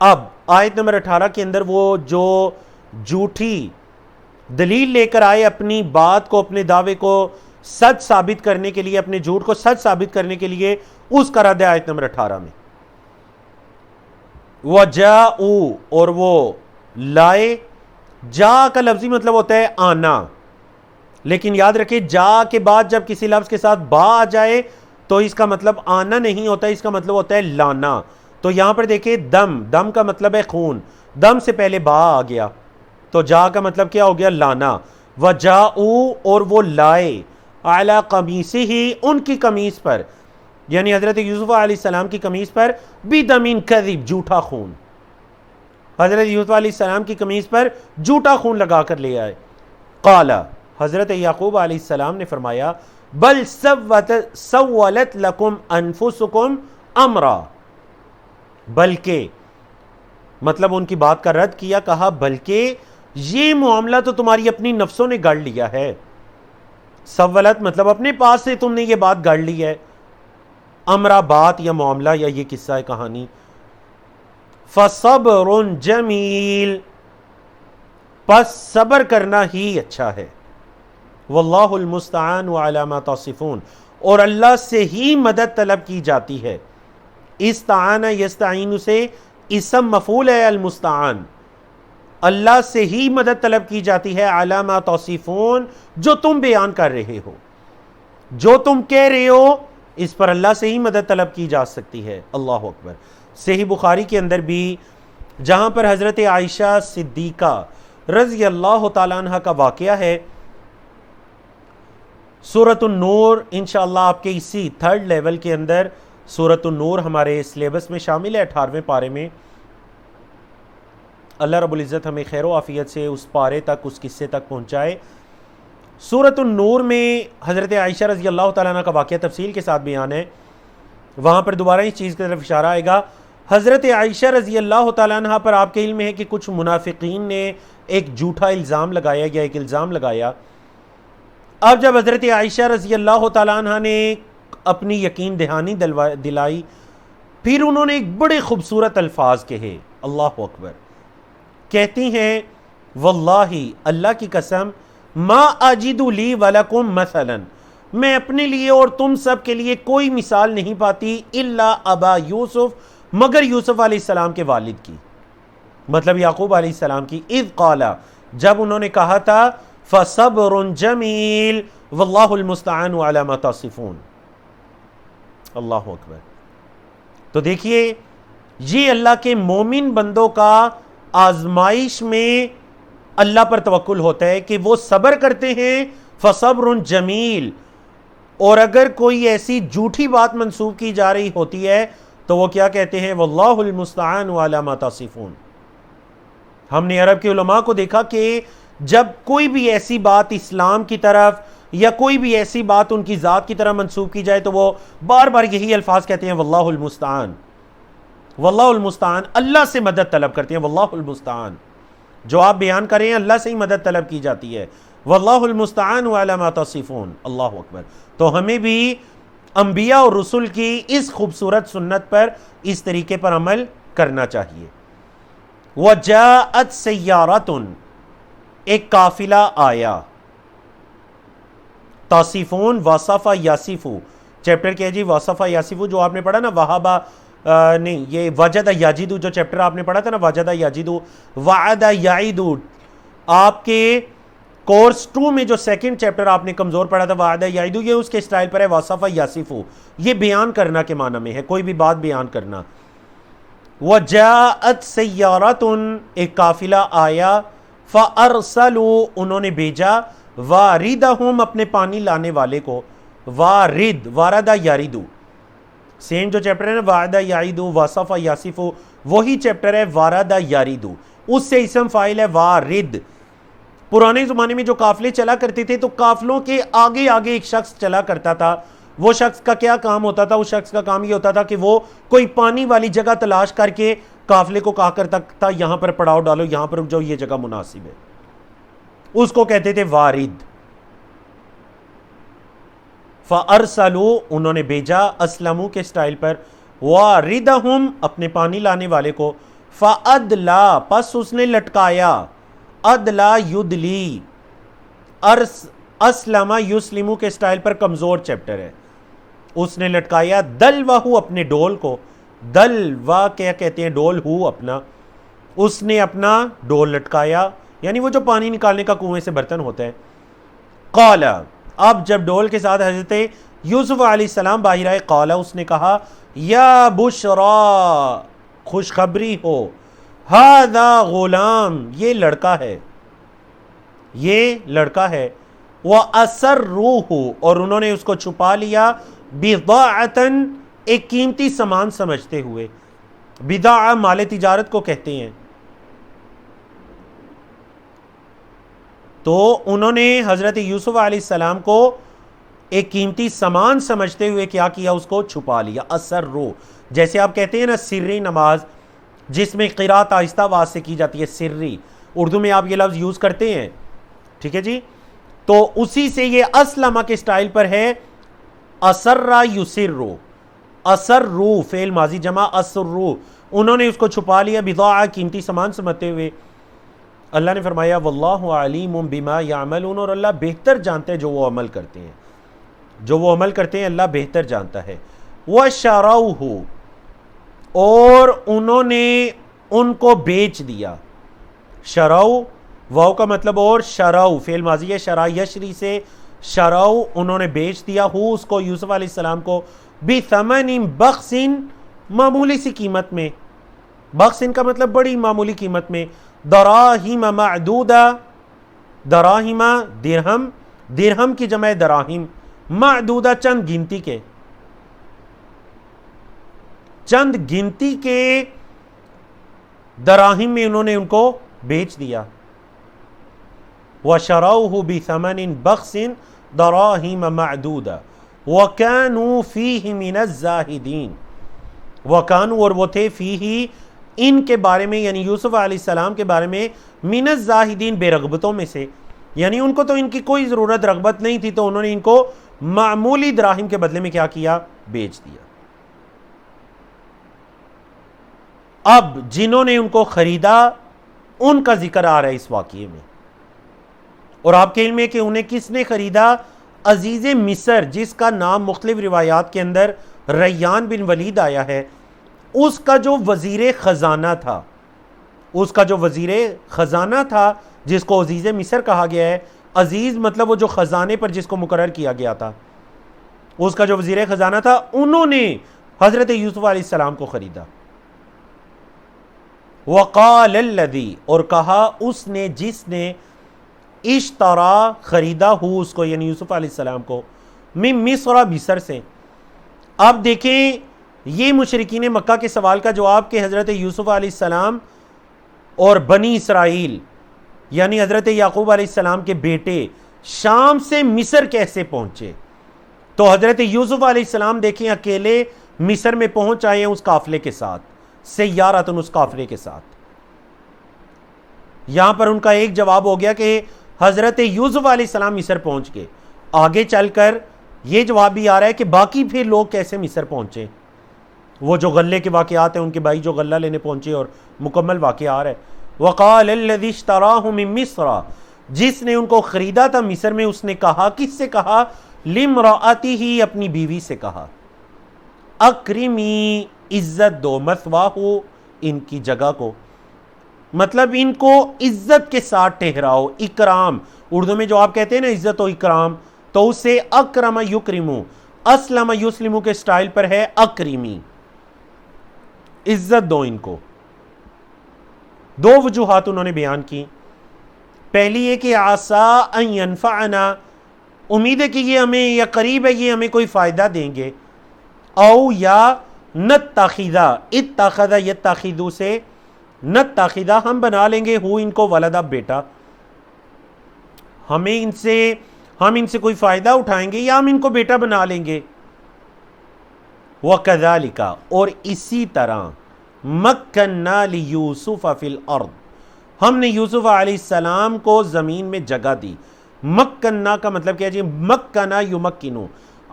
اب آیت نمبر 18 کے اندر وہ جو جھوٹی دلیل لے کر آئے اپنی بات کو اپنے دعوے کو سچ ثابت کرنے کے لیے اپنے جھوٹ کو سچ ثابت کرنے کے لیے اس کا رد ہے آیت نمبر 18 میں. وَجَاءُوا اور وہ لائے. جا کا لفظی مطلب ہوتا ہے آنا لیکن یاد رکھیں جا کے بعد جب کسی لفظ کے ساتھ با آ جائے تو اس کا مطلب آنا نہیں ہوتا اس کا مطلب ہوتا ہے لانا. تو یہاں پر دیکھیں دم کا مطلب ہے خون دم سے پہلے با آ گیا تو جا کا مطلب کیا ہو گیا لانا. وَجَاءُوا اور وہ لائے عَلَىٰ قَمِيصِهِ ان کی قمیص پر یعنی حضرت یوسف علیہ السلام کی قمیص پر بِدَمٍ كَذِب جھوٹا خون. حضرت یوسف علیہ السلام کی قمیص پر جھوٹا خون لگا کر لے آئے. قال حضرت یعقوب علیہ السلام نے فرمایا بل سولت لکم انفسکم امرا بلکہ مطلب ان کی بات کا رد کیا کہا بلکہ یہ معاملہ تو تمہاری اپنی نفسوں نے گڑھ لیا ہے. سولت مطلب اپنے پاس سے تم نے یہ بات گڑھ لی ہے. امرا بات یا معاملہ یا یہ قصہ ہے کہانی. فصبر جمیل پس صبر کرنا ہی اچھا ہے. واللہ المستعان علی ما تصفون اور اللہ سے ہی مدد طلب کی جاتی ہے. استعان یستعین سے اسم مفعول ہے المستعان. اللہ سے ہی مدد طلب کی جاتی ہے علی ما تصفون جو تم بیان کر رہے ہو جو تم کہہ رہے ہو اس پر اللہ سے ہی مدد طلب کی جا سکتی ہے. اللہ اکبر. صحیح بخاری کے اندر بھی جہاں پر حضرت عائشہ صدیقہ رضی اللہ تعالیٰ عنہ کا واقعہ ہے سورۃ النور انشاءاللہ آپ کے اسی 3rd لیول کے اندر سورۃ النور ہمارے سلیبس میں شامل ہے 18ویں پارے میں. اللہ رب العزت ہمیں خیر و عافیت سے اس پارے تک اس قصے تک پہنچائے. سورۃ النور میں حضرت عائشہ رضی اللہ تعالیٰ عنہ کا واقعہ تفصیل کے ساتھ بیان ہے. وہاں پر دوبارہ اس چیز کی طرف اشارہ آئے گا. حضرت عائشہ رضی اللہ تعالیٰ عنہ پر آپ کے علم ہے کہ کچھ منافقین نے ایک جھوٹا الزام لگایا یا ایک الزام لگایا. اب جب حضرت عائشہ رضی اللہ تعالیٰ عنہ نے اپنی یقین دہانی دلائی پھر انہوں نے ایک بڑے خوبصورت الفاظ کہے. اللہ اکبر. کہتی ہیں واللہ اللہ کی قسم ما اجد لی ولکم مثلا میں اپنے لیے اور تم سب کے لیے کوئی مثال نہیں پاتی الا ابا یوسف مگر یوسف علیہ السلام کے والد کی مطلب یعقوب علیہ السلام کی. اذ قال جب انہوں نے کہا تھا فصبر جمیل واللہ المستعان علی ما تصفون. اللہ اکبر. تو دیکھیے یہ اللہ کے مومن بندوں کا آزمائش میں اللہ پر توکل ہوتا ہے کہ وہ صبر کرتے ہیں فصبر جمیل، اور اگر کوئی ایسی جھوٹی بات منسوب کی جا رہی ہوتی ہے تو وہ کیا کہتے ہیں؟ واللہ المستعان علی ما تصفون۔ ہم نے عرب کے علماء کو دیکھا کہ جب کوئی بھی ایسی بات اسلام کی طرف یا کوئی بھی ایسی بات ان کی ذات کی طرف منسوب کی جائے تو وہ بار بار یہی الفاظ کہتے ہیں، واللہ المستعان، واللہ المستعان، اللہ سے مدد طلب کرتے ہیں، واللہ المستعان۔ جو آپ بیان کریں ہیں اللہ سے ہی مدد طلب کی جاتی ہے، واللہ المستعان علی ما تصفون۔ اللہ اکبر۔ تو ہمیں بھی انبیاء اور رسل کی اس خوبصورت سنت پر اس طریقے پر عمل کرنا چاہیے۔ وَجَاءَتْ سَيَّارَةٌ، ایک قافلہ آیا، تصفون وصف یاسف، چیپٹر کیا جی؟ وصف یاسف، جو آپ نے پڑھا نا وہابہ نہیں، یہ وجد یاجد، جو چیپٹر آپ نے پڑھا تھا نا وجد یاجد وعد یعید، آپ کے کورس 2 میں جو سیکنڈ چیپٹر آپ نے کمزور پڑھا تھا وعد یعید، یہ اس کے اسٹائل پر ہے وصف یاسف، یہ بیان کرنا کے معنی میں ہے، کوئی بھی بات بیان کرنا۔ وَجَاءَتْ سَيَّارَةٌ، ایک قافلہ آیا، فَأَرْسَلُوا، انہوں نے بھیجا، واردہم، اپنے پانی لانے والے کو، وارد، وارد یارد، سیم جو چیپٹر ہے نا وعد یعید وصف یاسف، وہی چیپٹر ہے وارد یارد، اس سے اسم فاعل ہے وارد۔ پرانے زمانے میں جو قافلے چلا کرتے تھے تو قافلوں کے آگے آگے ایک شخص چلا کرتا تھا، وہ شخص کا کیا کام ہوتا تھا؟ اس شخص کا کام یہ ہوتا تھا کہ وہ کوئی پانی والی جگہ تلاش کر کے قافلے کو کہا کرتا تھا یہاں پر پڑاؤ ڈالو، یہاں پر جو یہ جگہ مناسب ہے، اس کو کہتے تھے وارد۔ فَأَرْسَلُوا، انہوں نے بھیجا، اسلموا کے سٹائل پر، واردہم، اپنے پانی لانے والے کو، فَأَدْلَا، پس اس نے لٹکایا، ادلا یدلی، اسلم یسلم کے سٹائل پر کمزور چیپٹر ہے، اس نے لٹکایا، دلوہو، اپنے ڈول کو، دلوا کیا کہتے ہیں؟ ڈول، ہو اپنا، اس نے اپنا ڈول لٹکایا، یعنی وہ جو پانی نکالنے کا کنویں سے برتن ہوتا ہے۔ قال، اب جب ڈول کے ساتھ حضرت یوسف علیہ السلام باہر آئے، قال، اس نے کہا، یا بشرا، خوشخبری ہو، ھذا غلام، یہ لڑکا ہے، یہ لڑکا ہے، وَأَسَرُّوهُ، اور انہوں نے اس کو چھپا لیا، بِضَاعَةً، ایک قیمتی سامان سمجھتے ہوئے، بضاعہ مال تجارت کو کہتے ہیں۔ تو انہوں نے حضرت یوسف علیہ السلام کو ایک قیمتی سامان سمجھتے ہوئے کیا کیا؟ اس کو چھپا لیا۔ اسرو، جیسے آپ کہتے ہیں نا سری نماز، جس میں قرات آہستہ آواز سے کی جاتی ہے، سری، اردو میں آپ یہ لفظ یوز کرتے ہیں، ٹھیک ہے جی؟ تو اسی سے یہ اسلمہ کے سٹائل پر ہے، اسرا یسرو، اسرو فعل ماضی جمع اسرو، انہوں نے اس کو چھپا لیا، بضاعہ قیمتی سامان سمجھتے ہوئے۔ اللہ نے فرمایا واللہ علیم بما یعملون، اور اللہ بہتر جانتا ہے جو وہ عمل کرتے ہیں، جو وہ عمل کرتے ہیں اللہ بہتر جانتا ہے۔ وَشَرَوْهُ، اور انہوں نے ان کو بیچ دیا، شرو واو کا مطلب، اور شرو فعل ماضی ہے، شرا یشری سے، شرو انہوں نے بیچ دیا، ہو اس کو، یوسف علیہ السلام کو، بِثَمَنٍ بَخْسٍ، معمولی سی قیمت میں، بخس کا مطلب بڑی معمولی قیمت میں، دراہم معدودہ، دراہم درہم، درہم کی جمع دراہم، معدودہ چند گنتی کے، چند گنتی کے دراہم میں انہوں نے ان کو بیچ دیا۔ وَشَرَوْهُ بِثَمَنٍ بَخْسٍ دَرَاهِمَ مَعْدُودَةٍ وَكَانُوا فِيهِ مِنَ الزَّاهِدِينَ، وَكَانُوا، اور وہ تھے، فِيهِ ان کے بارے میں، یعنی یوسف علیہ السلام کے بارے میں، مِنَ الزَّاهِدِينَ بے رغبتوں میں سے، یعنی ان کو تو ان کی کوئی ضرورت رغبت نہیں تھی، تو انہوں نے ان کو معمولی دراہم کے بدلے میں کیا کیا؟ بیچ دیا۔ اب جنہوں نے ان کو خریدا ان کا ذکر آ رہا ہے اس واقعے میں، اور آپ کے علم ہے کہ انہیں کس نے خریدا؟ عزیز مصر، جس کا نام مختلف روایات کے اندر ریان بن ولید آیا ہے، اس کا جو وزیر خزانہ تھا، اس کا جو وزیر خزانہ تھا جس کو عزیز مصر کہا گیا ہے، عزیز مطلب وہ جو خزانے پر جس کو مقرر کیا گیا تھا، اس کا جو وزیر خزانہ تھا، انہوں نے حضرت یوسف علیہ السلام کو خریدا۔ وقال الذی، اور کہا اس نے جس نے، اشترا خریدا ہو اس کو، یعنی یوسف علیہ السلام کو، من مصر مصر سے۔ اب دیکھیں یہ مشرکین مکہ کے سوال کا جواب کہ حضرت یوسف علیہ السلام اور بنی اسرائیل یعنی حضرت یعقوب علیہ السلام کے بیٹے شام سے مصر کیسے پہنچے؟ تو حضرت یوسف علیہ السلام دیکھیں اکیلے مصر میں پہنچ آئے ہیں اس قافلے کے ساتھ، سیارتن، اس قافلے کے ساتھ۔ یہاں پر ان کا ایک جواب ہو گیا کہ حضرت یوسف علیہ السلام مصر پہنچ گئے۔ آگے چل کر یہ جواب بھی آ رہا ہے کہ باقی پھر لوگ کیسے مصر پہنچے، وہ جو غلے کے واقعات ہیں، ان کے بھائی جو غلہ لینے پہنچے، اور مکمل واقعہ آ رہا ہے۔ وقال الذی اشتراہ من مصر، جس نے ان کو خریدا تھا مصر میں، اس نے کہا، کس سے کہا؟ لامرأتہ، اپنی بیوی سے کہا، اکرمی، عزت دو، مثواہ، ان کی جگہ کو، مطلب ان کو عزت کے ساتھ ٹھہراؤ، اکرام، اردو میں جو آپ کہتے ہیں نا عزت و اکرام، تو اسے اکرم یکرمو، اسلم یسلمو کے سٹائل پر ہے اکرمی، عزت دو ان کو۔ دو وجوہات انہوں نے بیان کی۔ پہلی یہ کہ عسا ان ینفعنا، امید ہے کہ یہ ہمیں، یا قریب ہے یہ ہمیں کوئی فائدہ دیں گے، او یا نتخذا، اتخذ یتخذو سے، نتخذا، ہم بنا لیں گے، ہو ان کو، ولدا، بیٹا، ہم ان سے کوئی فائدہ اٹھائیں گے یا ہم ان کو بیٹا بنا لیں گے۔ وَكَذَلِكَ، اور اسی طرح، مَكَّنَّا لِيُوسُفَ فِي الْأَرْضِ، ہم نے یوسف علیہ السلام کو زمین میں جگہ دی۔ مکنا کا مطلب کیا جی؟ مکنا یمکنو،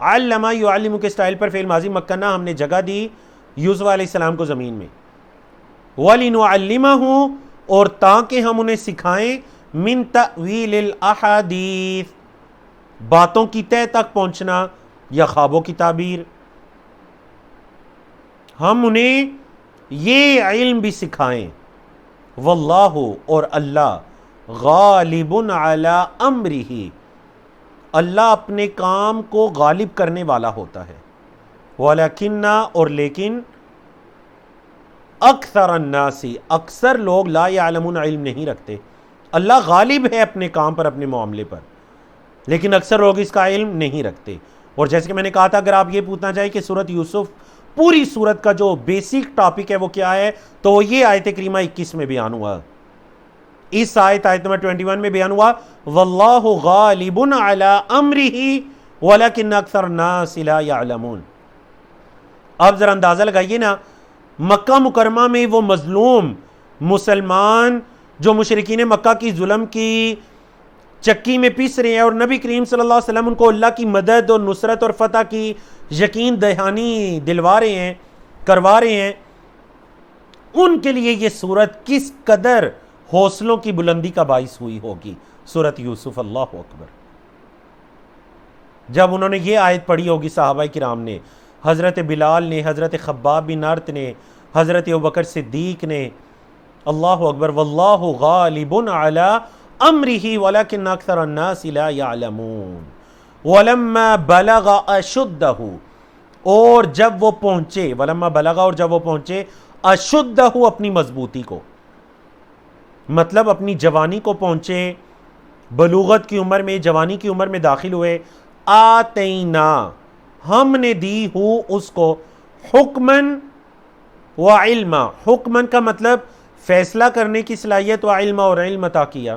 علما یعلم کے سٹائل پر فعل ماضی، مکنا، ہم نے جگہ دی یوسف علیہ السلام کو زمین میں۔ وَلِنُعَلِّمَهُ، اور تاکہ ہم انہیں سکھائیں، من تأویل الاحادیث، باتوں کی تہ تک پہنچنا یا خوابوں کی تعبیر، ہم انہیں یہ علم بھی سکھائیں۔ واللہ، اور اللہ، غالب علی امرہ، اللہ اپنے کام کو غالب کرنے والا ہوتا ہے۔ ولیکن، اور لیکن، اکثر الناس، اکثر لوگ، لا یعلمون، علم نہیں رکھتے۔ اللہ غالب ہے اپنے کام پر، اپنے معاملے پر، لیکن اکثر لوگ اس کا علم نہیں رکھتے۔ اور جیسے کہ میں نے کہا تھا، اگر آپ یہ پوچھنا چاہیں کہ سورۃ یوسف، پوری سورت کا جو بیسک ٹاپک ہے وہ کیا ہے، تو یہ آیت کریمہ 21 میں بیان ہوا۔ اس آیت نمبر 21 میں بیان ہوا، واللہ غالب علی امرہ ولکن اکثر الناس لا یعلمون۔ آپ ذرا اندازہ لگائیے نا، مکہ مکرمہ میں وہ مظلوم مسلمان جو مشرکین مکہ کی ظلم کی چکی میں پیس رہے ہیں، اور نبی کریم صلی اللہ علیہ وسلم ان کو اللہ کی مدد اور نصرت اور فتح کی یقین دہانی دلوا رہے ہیں، کروا رہے ہیں، ان کے لیے یہ سورت کس قدر حوصلوں کی بلندی کا باعث ہوئی ہوگی۔ سورت یوسف، اللہ اکبر۔ جب انہوں نے یہ آیت پڑھی ہوگی صحابہ کرام نے، حضرت بلال نے، حضرت خباب بن ارت نے، حضرت ابوبکر صدیق نے، اللہ اکبر، واللہ غالب علی امرہ ولکن اکثر الناس لا یعلمون۔ ولما بلغ اشدہ، اور جب وہ پہنچے، ولما بلغ، اور جب وہ پہنچے، اشدہ، اپنی مضبوطی کو، مطلب اپنی جوانی کو پہنچے، بلوغت کی عمر میں، جوانی کی عمر میں داخل ہوئے، آتینا، ہم نے دی ہو اس کو، حکمن و علما، حکمن کا مطلب فیصلہ کرنے کی صلاحیت، و علما، اور علم عطا کیا۔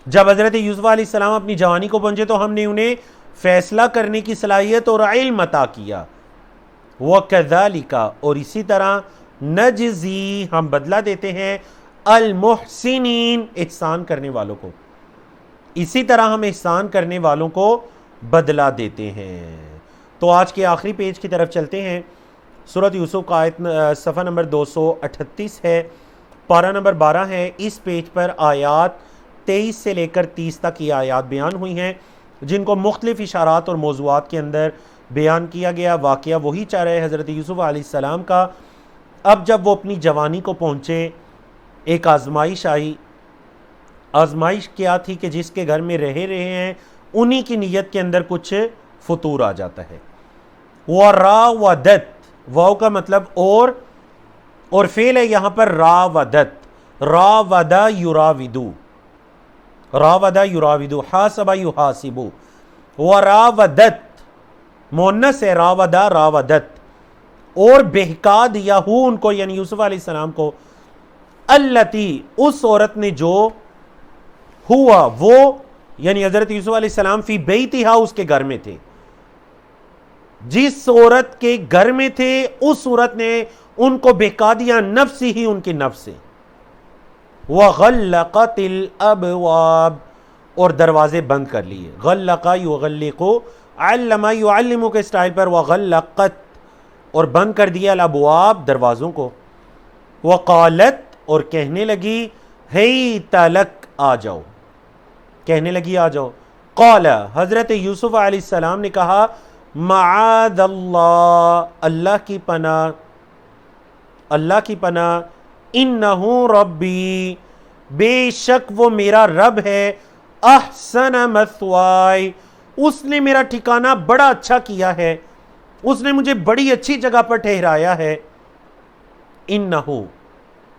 جب حضرت یوسف علیہ السلام اپنی جوانی کو پہنچے تو ہم نے انہیں فیصلہ کرنے کی صلاحیت اور علم عطا کیا۔ وَكَذَلِكَ، اور اسی طرح، نجزی، ہم بدلہ دیتے ہیں، المحسنین، احسان کرنے والوں کو، اسی طرح ہم احسان کرنے والوں کو بدلہ دیتے ہیں۔ تو آج کے آخری پیج کی طرف چلتے ہیں۔ سورۃ یوسف کا آیت صفحہ نمبر 238 ہے، پارہ نمبر 12 ہے۔ اس پیج پر آیات 23 سے لے کر 30 تک یہ آیات بیان ہوئی ہیں، جن کو مختلف اشارات اور موضوعات کے اندر بیان کیا گیا۔ واقعہ وہی چاہ رہے حضرت یوسف علیہ السلام کا۔ اب جب وہ اپنی جوانی کو پہنچے، ایک آزمائش آئی۔ آزمائش کیا تھی کہ جس کے گھر میں رہے ہیں انہی کی نیت کے اندر کچھ فطور آ جاتا ہے۔ وَرَاوَدَتْ، واو کا مطلب اور فعل ہے یہاں پر راودت، راودہ یراودو، راودہ یراودو، حاسبہ یحاسبو، وراودت مؤنث ہے، راودہ راودت، اور بہکا دیا ہو ان کو یعنی یوسف علیہ السلام کو، التی اس عورت نے جو، ہوا وہ یعنی حضرت یوسف علیہ السلام فی بیتہا اس کے گھر میں تھے، جس عورت کے گھر میں تھے اس عورت نے ان کو بہکا دیا، نفسی ہی ان کی نفس سے، وغلقت الابواب اور دروازے بند کر لیے، غلقا یغلق، علم یعلم کے سٹائل پر، وغلقت اور بند کر دیا، الابواب دروازوں کو، وقالت اور کہنے لگی، ہیت لک آ جاؤ، کہنے لگی آ جاؤ، قال حضرت یوسف علیہ السلام نے کہا، معاذ اللہ اللہ کی پناہ، اللہ کی پناہ، انہو ربی بے شک وہ میرا رب ہے، احسن مثوائی اس نے میرا ٹھکانہ بڑا اچھا کیا ہے، اس نے مجھے بڑی اچھی جگہ پر ٹھہرایا ہے، انہو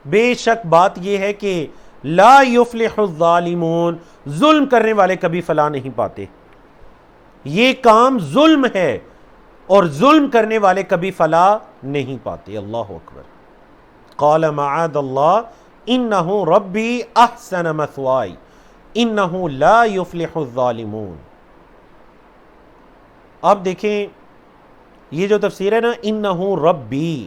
بے شک بات یہ ہے کہ لا یفلح الظالمون ظلم کرنے والے کبھی فلاح نہیں پاتے، یہ کام ظلم ہے اور ظلم کرنے والے کبھی فلاح نہیں پاتے۔ اللہ اکبر۔ قال معاذ اللہ انہ ربی احسن مثوائی انہ لا یفلح الظالمون۔ اب دیکھیں یہ جو تفسیر ہے نا، انہ ربی،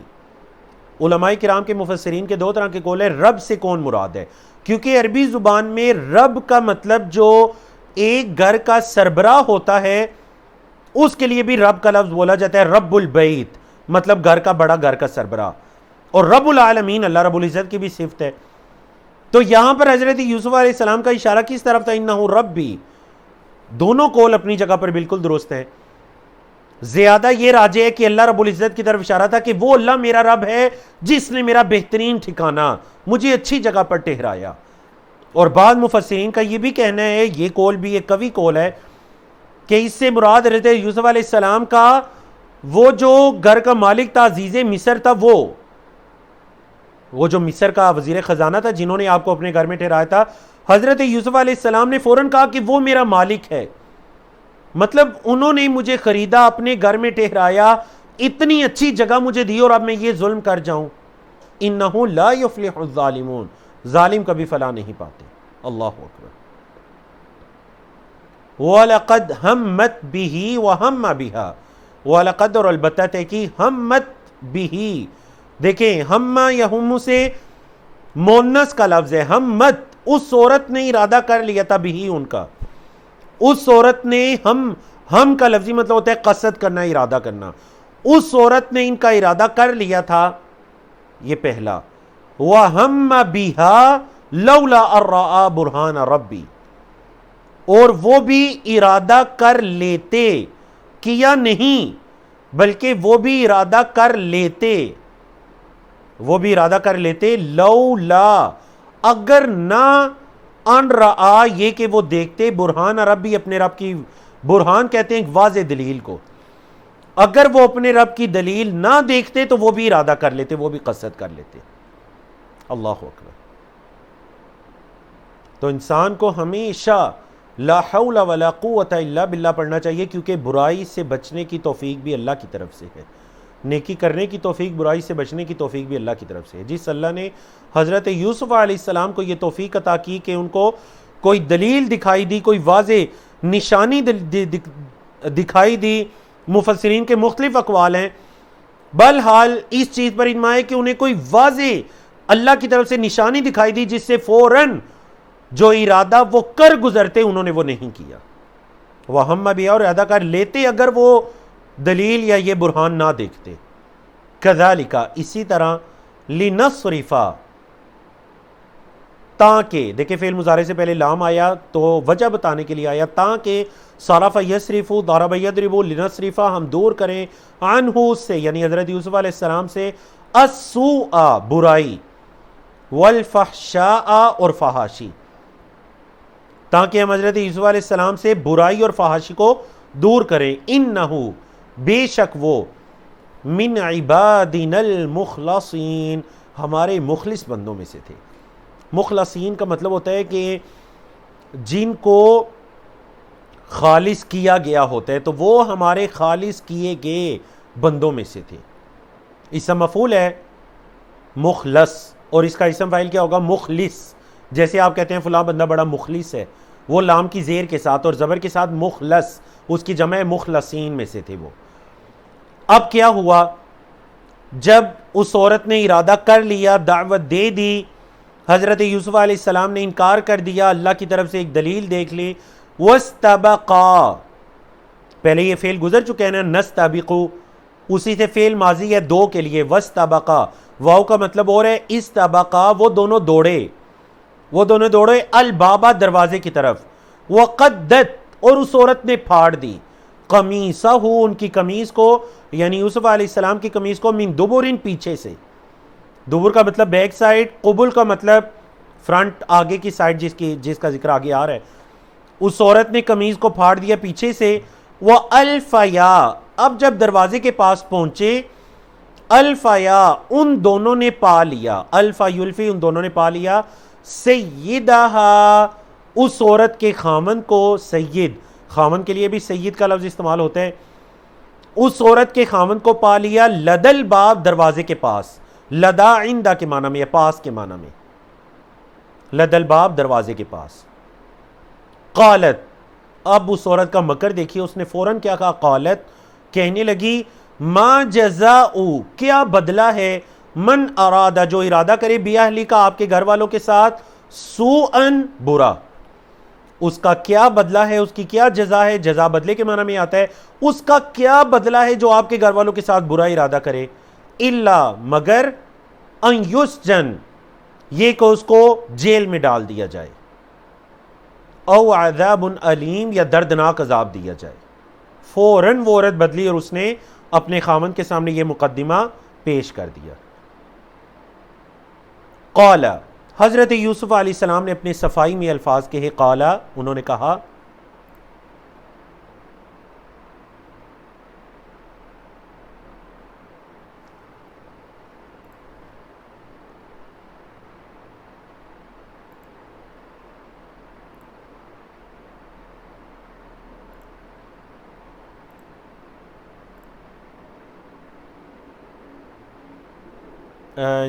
علماء کرام کے مفسرین کے دو طرح کے قول ہے، رب سے کون مراد ہے، کیونکہ عربی زبان میں رب کا مطلب جو ایک گھر کا سربراہ ہوتا ہے اس کے لیے بھی رب کا لفظ بولا جاتا ہے، رب البیت مطلب گھر کا بڑا، گھر کا سربراہ، اور رب العالمین اللہ رب العزت کی بھی صفت ہے۔ تو یہاں پر حضرت یوسف علیہ السلام کا اشارہ کس طرف تھا، انہ ربی، دونوں قول اپنی جگہ پر بالکل درست ہیں، زیادہ یہ راجع ہے کہ اللہ رب العزت کی طرف اشارہ تھا کہ وہ اللہ میرا رب ہے جس نے میرا بہترین ٹھکانہ مجھے اچھی جگہ پر ٹھہرایا۔ اور بعض مفسرین کا یہ بھی کہنا ہے، یہ قول بھی ایک قوی قول ہے، کہ اس سے مراد حضرت یوسف علیہ السلام کا وہ جو گھر کا مالک تھا، عزیز مصر تھا، وہ جو مصر کا وزیر خزانہ تھا جنہوں نے آپ کو اپنے گھر میں ٹھہرایا تھا، حضرت یوسف علیہ السلام نے فوراً کہا کہ وہ میرا مالک ہے، مطلب انہوں نے مجھے خریدا، اپنے گھر میں ٹھہرایا، اتنی اچھی جگہ مجھے دی، اور اب میں یہ ظلم کر جاؤں۔ انہ لا یفلح الظالمون ظالم کبھی فلاح نہیں پاتے۔ اللہ اکبر۔ وَلَقَدْ هَمَّتْ بِهِ وَهَمَّ بِهَا، وَلَقَدْ اور البتہ تحقیق، ہمت بِهِ، دیکھیں ہمہ یا ہم سے مونس کا لفظ ہے، ہمت اس عورت نے ارادہ کر لیا تھا، بھی ان کا، اس عورت نے، ہم کا لفظی مطلب ہوتا ہے قصد کرنا، ارادہ کرنا، اس عورت نے ان کا ارادہ کر لیا تھا، یہ پہلا، وَهَمَّ بِهَا لَوْلَا أَن رَأَىٰ بُرْهَانَ رَبِّي، اور وہ بھی ارادہ کر لیتے، کیا نہیں بلکہ وہ بھی ارادہ کر لیتے، وہ بھی ارادہ کر لیتے، لولا اگر نہ، ان رآ یہ کہ وہ دیکھتے، برہان ربی اپنے رب کی، برہان کہتے ہیں ایک واضح دلیل کو، اگر وہ اپنے رب کی دلیل نہ دیکھتے تو وہ بھی ارادہ کر لیتے، وہ بھی قصد کر لیتے۔ اللہ اکبر۔ تو انسان کو ہمیشہ لا حول ولا قوت الا باللہ پڑھنا چاہیے، کیونکہ برائی سے بچنے کی توفیق بھی اللہ کی طرف سے ہے، نیکی کرنے کی توفیق، برائی سے بچنے کی توفیق بھی اللہ کی طرف سے ہے۔ جس اللہ نے حضرت یوسف علیہ السلام کو یہ توفیق عطا کی کہ ان کو کوئی دلیل دکھائی دی، کوئی واضح نشانی دکھائی دی، مفسرین کے مختلف اقوال ہیں، بہرحال اس چیز پر اجماع ہے کہ انہیں کوئی واضح اللہ کی طرف سے نشانی دکھائی دی جس سے فوراً جو ارادہ وہ کر گزرتے انہوں نے وہ نہیں کیا، وہ ہم بھی اور ارادہ کر لیتے اگر وہ دلیل یا یہ برہان نہ دیکھتے۔ کذالک اسی طرح، لنصرفا تاکہ، دیکھیں فعل مضارع سے پہلے لام آیا تو وجہ بتانے کے لیے آیا، تاکہ صرف یصرف، ضرب یضرب، لنصرفا ہم دور کریں، عنہ سے یعنی حضرت یوسف علیہ السلام سے، السوء برائی، والفحشاء اور فحاشی، تاکہ ہم حضرت یوسف علیہ السلام سے برائی اور فحاشی کو دور کریں، انہو بے شک وہ، من عبادنا المخلصین ہمارے مخلص بندوں میں سے تھے۔ مخلصین کا مطلب ہوتا ہے کہ جن کو خالص کیا گیا ہوتا ہے، تو وہ ہمارے خالص کیے گئے بندوں میں سے تھے. اسم مفعول ہے مخلص، اور اس کا اسم فاعل کیا ہوگا؟ مخلص. جیسے آپ کہتے ہیں فلاں بندہ بڑا مخلص ہے، وہ لام کی زیر کے ساتھ اور زبر کے ساتھ مخلص، اس کی جمع مخلصین میں سے تھے وہ. اب کیا ہوا؟ جب اس عورت نے ارادہ کر لیا، دعوت دے دی، حضرت یوسف علیہ السلام نے انکار کر دیا، اللہ کی طرف سے ایک دلیل دیکھ لی. وَاسْتَبَقَا، پہلے یہ فعل گزر چکے ہیں نا، نستبقو، اسی سے فعل ماضی ہے دو کے لیے. وَاسْتَبَقَا، واو کا مطلب اور ہے استبقا، وہ دونوں دوڑے البابا، دروازے کی طرف. وَقَدَّتْ، اور اس عورت نے پھاڑ دی، قمیصہ، ان کی قمیص کو، یعنی یوسف علیہ السلام کی قمیص کو، من دبرن، پیچھے سے. دبر کا مطلب بیک سائڈ، قبل کا مطلب فرنٹ، آگے کی سائڈ، جس کا ذکر آگے آ رہا ہے. اس عورت نے قمیص کو پھاڑ دیا پیچھے سے. وَأَلْفَيَا، اب جب دروازے کے پاس پہنچے، الفیا، ان دونوں نے پا لیا، الفا یلفی، ان دونوں نے پا لیا، سیدہا، اس عورت کے خامن کو. سید، خامن کے لیے بھی سید کا لفظ استعمال ہوتا ہے. اس عورت کے خامن کو پا لیا، لدل باب، دروازے کے پاس. لدا عندہ کے معنی میں، پاس کے معنی میں. لدل باب، دروازے کے پاس. قالت، اب اس عورت کا مکر دیکھیے، اس نے فوراً کیا کہا؟ قالت، کہنے لگی، ما جزاؤ، کیا بدلہ ہے، من ارادہ، جو ارادہ کرے، بیاہلی کا، آپ کے گھر والوں کے ساتھ، سوءن، برا. اس کا کیا بدلہ ہے، اس کی کیا جزا ہے؟ جزا بدلے کے معنی میں آتا ہے. اس کا کیا بدلہ ہے جو آپ کے گھر والوں کے ساتھ برا ارادہ کرے؟ الا، مگر، ان یسجن، یہ کہ اس کو جیل میں ڈال دیا جائے، او عذاب علیم، یا دردناک عذاب دیا جائے. فوراً وہ عورت بدلی اور اس نے اپنے خامن کے سامنے یہ مقدمہ پیش کر دیا. قال، حضرت یوسف علیہ السلام نے اپنے صفائی میں الفاظ کہے. قال، انہوں نے کہا.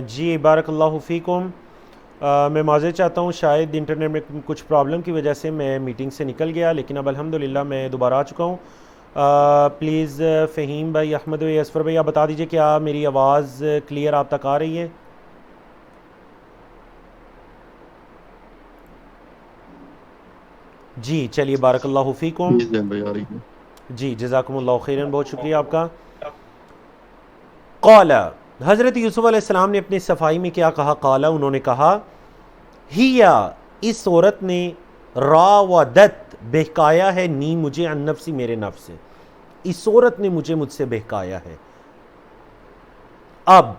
جی بارک اللہ فیکم. میں معذرت چاہتا ہوں، شاید انٹرنیٹ میں کچھ پرابلم کی وجہ سے میں میٹنگ سے نکل گیا، لیکن اب الحمدللہ میں دوبارہ آ چکا ہوں. پلیز فہیم بھائی، احمد بھائی، اسفر بھائی، آپ بتا دیجئے کیا میری آواز کلیئر آپ تک آ رہی ہے؟ جی چلیے، بارک اللہ فیکم. جی جزاکم اللہ خیرن، بہت شکریہ آپ کا. قال، حضرت یوسف علیہ السلام نے اپنی صفائی میں کیا کہا؟ قال، انہوں نے کہا، ہیا، اس عورت نے، راودت، بہکایا ہے، نی، مجھے، عن نفسی، میرے نفس سے. اس عورت نے مجھ سے بہکایا ہے. اب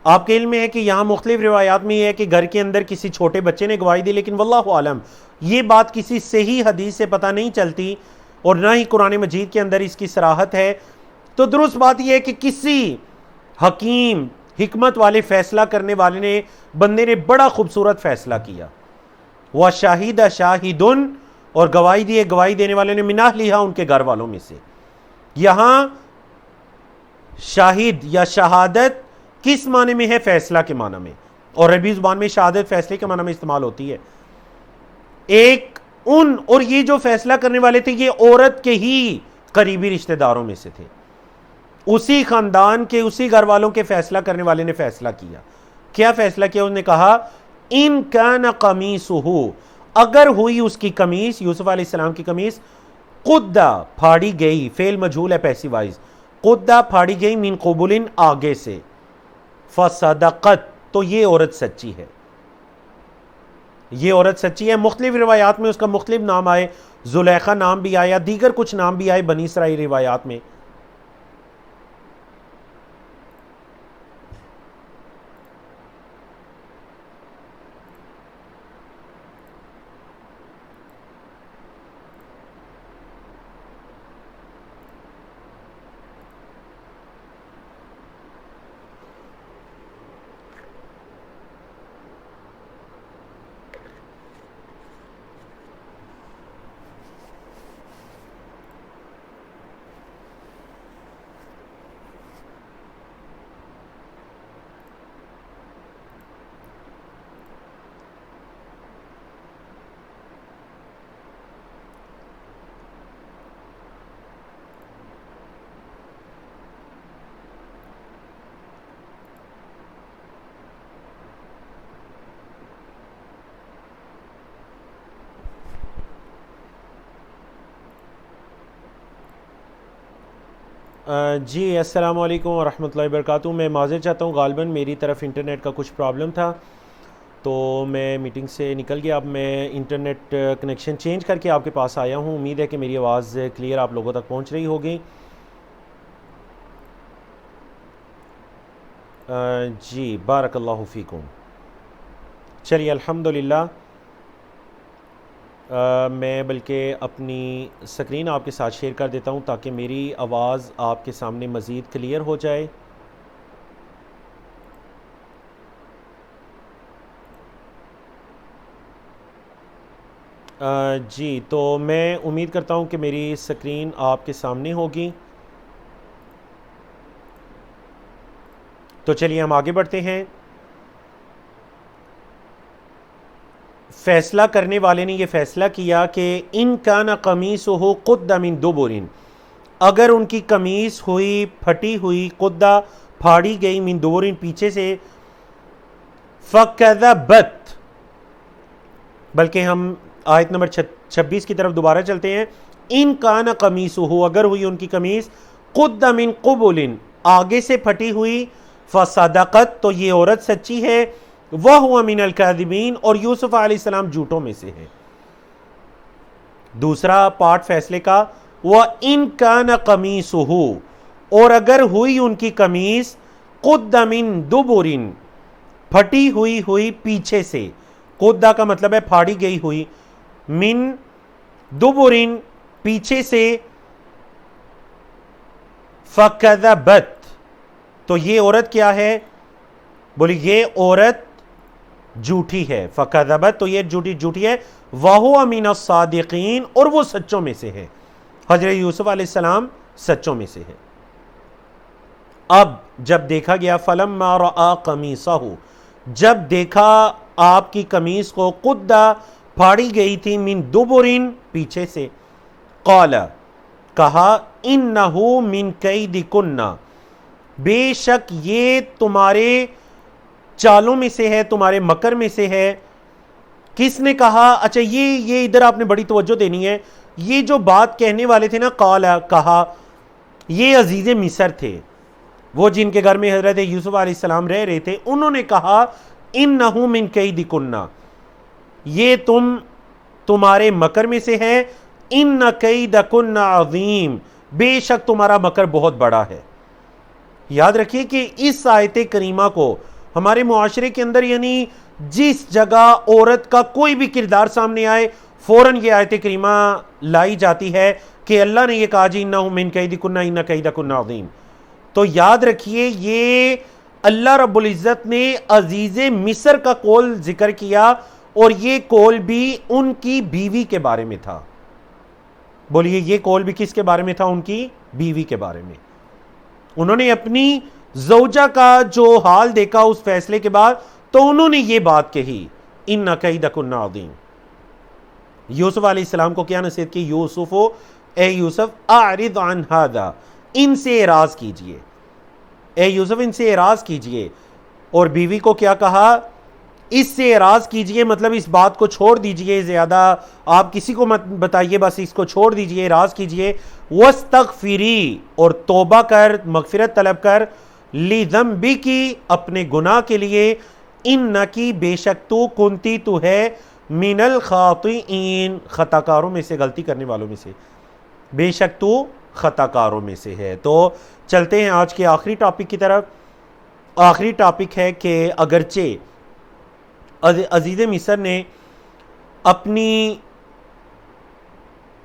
آپ کے علم میں ہے کہ یہاں مختلف روایات میں یہ ہے کہ گھر کے اندر کسی چھوٹے بچے نے گواہی دی، لیکن واللہ عالم یہ بات کسی صحیح حدیث سے پتہ نہیں چلتی، اور نہ ہی قرآن مجید کے اندر اس کی صراحت ہے. تو درست بات یہ ہے کہ کسی حکیم، حکمت والے، فیصلہ کرنے والے نے، بندے نے بڑا خوبصورت فیصلہ کیا. وَشَاهِدَ شَاهِدٌ، اور گواہی دی، گواہی دینے والے نے، مِنْ أَهْلِهَا، ان کے گھر والوں میں سے. یہاں شاہد یا شہادت کس معنی میں ہے؟ فیصلہ کے معنی میں، اور عربی زبان میں شہادت فیصلے کے معنی میں استعمال ہوتی ہے. اور یہ جو فیصلہ کرنے والے تھے، یہ عورت کے ہی قریبی رشتہ داروں میں سے تھے، اسی خاندان کے، اسی گھر والوں کے. فیصلہ کرنے والے نے فیصلہ کیا. کیا فیصلہ کیا؟ انہوں نے کہا، ان کان قمیصہ، اگر ہوئی اس کی قمیص، یوسف علیہ السلام کی قمیص، قدہ، پھاڑی گئی، فعل مجہول ہے پیسیو وائز، قدہ، پھاڑی گئی، من قبل، آگے سے، فصدقت، تو یہ عورت سچی ہے. یہ عورت سچی ہے. مختلف روایات میں اس کا مختلف نام آئے، زلیخا نام بھی آیا، دیگر کچھ نام بھی آئے بنی اسرائیل روایات میں. جی السلام علیکم ورحمۃ اللہ وبرکاتہ. میں معذرت چاہتا ہوں، غالباً میری طرف انٹرنیٹ کا کچھ پرابلم تھا تو میں میٹنگ سے نکل گیا. اب میں انٹرنیٹ کنیکشن چینج کر کے آپ کے پاس آیا ہوں. امید ہے کہ میری آواز کلیئر آپ لوگوں تک پہنچ رہی ہوگی. جی بارک اللہ فیکم. چلیے الحمدللہ. میں بلکہ اپنی سکرین آپ کے ساتھ شیئر کر دیتا ہوں تاکہ میری آواز آپ کے سامنے مزید کلیئر ہو جائے. جی تو میں امید کرتا ہوں کہ میری سکرین آپ کے سامنے ہوگی. تو چلیے ہم آگے بڑھتے ہیں. فیصلہ کرنے والے نے یہ فیصلہ کیا کہ ان کان قمیصہ قد من دبر، اگر ان کی قمیص ہوئی پھٹی ہوئی، قدہ پھاڑی گئی، من دبر پیچھے سے، فکذبت، بلکہ ہم آیت نمبر 26 کی طرف دوبارہ چلتے ہیں. ان کان قمیصہ، اگر ہوئی ان کی قمیص، قد من قبل، آگے سے پھٹی ہوئی، فصدقت، تو یہ عورت سچی ہے، وَهُوَ مِنَ الْكَاذِبِينَ، اور یوسف علیہ السلام جھوٹوں میں سے ہے. دوسرا پارٹ فیصلے کا، وَإِن كَانَ قَمِيصُهُ، اور اگر ہوئی ان کی قمیص، قُدَّ مِن دُبُرٍ، پھٹی ہوئی پیچھے سے، قدہ کا مطلب ہے پھاڑی گئی ہوئی، من دبرٍ، پیچھے سے، فَكَذَبَتْ، تو یہ عورت کیا ہے؟ بولی یہ عورت جھوٹی ہے. فَكَذَبَتْ، تو یہ جھوٹی ہے. وَهُوَ مِنَ الصَّادِقِينَ، اور وہ سچوں میں سے ہے. حضرت یوسف علیہ السلام سچوں میں سے ہے. اب جب دیکھا گیا، فَلَمَّا رَأَىٰ قَمِيصَهُ، جب دیکھا آپ کی قمیص کو، قدہ پھاڑی گئی تھی، من دبرٍ، پیچھے سے، قال، کہا، اِنَّهُ مِن كَيْدِكُنَّ، بے شک یہ تمہارے چالوں میں سے ہے، تمہارے مکر میں سے ہے. کس نے کہا؟ اچھا یہ ادھر آپ نے بڑی توجہ دینی ہے. یہ جو بات کہنے والے تھے نا، قال، کہا، یہ عزیز مصر تھے، وہ جن کے گھر میں حضرت یوسف علیہ السلام رہ رہے تھے. انہوں نے کہا، انہ من کیدکن، یہ تمہارے مکر میں سے ہے. ان کیدکن عظیم، بے شک تمہارا مکر بہت بڑا ہے. یاد رکھیے کہ اس آیت کریمہ کو ہمارے معاشرے کے اندر، یعنی جس جگہ عورت کا کوئی بھی کردار سامنے آئے، فوراً یہ آیت کریمہ لائی جاتی ہے کہ اللہ نے یہ کہا، جی انہ من کیدکن ان کیدکن عظیم. تو یاد رکھیے یہ اللہ رب العزت نے عزیز مصر کا قول ذکر کیا، اور یہ قول بھی ان کی بیوی کے بارے میں تھا. بولیے یہ قول بھی کس کے بارے میں تھا؟ ان کی بیوی کے بارے میں. انہوں نے اپنی زوجہ کا جو حال دیکھا اس فیصلے کے بعد، تو انہوں نے یہ بات کہی، ان کیدکن عظیم. یوسف علیہ السلام کو کیا نصیحت کی؟ یوسف، اے یوسف، اعرض عن ھذا، ان سے اعراض کیجئے. اے یوسف ان سے اعراض کیجئے. اور بیوی کو کیا کہا؟ اس سے اعراض کیجئے، مطلب اس بات کو چھوڑ دیجئے، زیادہ آپ کسی کو مت بتائیے، بس اس کو چھوڑ دیجئے، اعراض کیجئے. واستغفری، اور توبہ کر، مغفرت طلب کر، لذنبکی، اپنے گناہ کے لیے، انکی، بے شک تو، کنتی، تو ہے، من الخاطئین، خطا کاروں میں سے، غلطی کرنے والوں میں سے، بے شک تو خطا کاروں میں سے ہے. تو چلتے ہیں آج کے آخری ٹاپک کی طرف. آخری ٹاپک ہے کہ اگرچہ عزیز مصر نے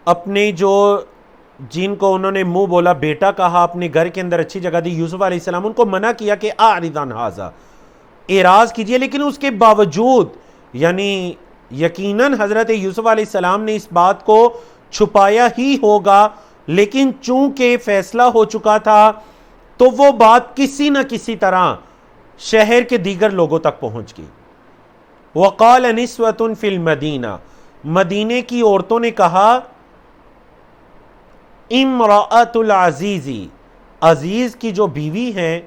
اپنے جو جن کو انہوں نے منہ بولا بیٹا کہا، اپنے گھر کے اندر اچھی جگہ دی، یوسف علیہ السلام، ان کو منع کیا کہ اعرض عن ھذا، اعراض کیجئے. لیکن اس کے باوجود، یعنی یقیناً حضرت یوسف علیہ السلام نے اس بات کو چھپایا ہی ہوگا، لیکن چونکہ فیصلہ ہو چکا تھا تو وہ بات کسی نہ کسی طرح شہر کے دیگر لوگوں تک پہنچ گئی. وقال نسوة فی المدینہ، مدینے کی عورتوں نے کہا، امرأۃ العزیز، عزیز کی جو بیوی ہیں،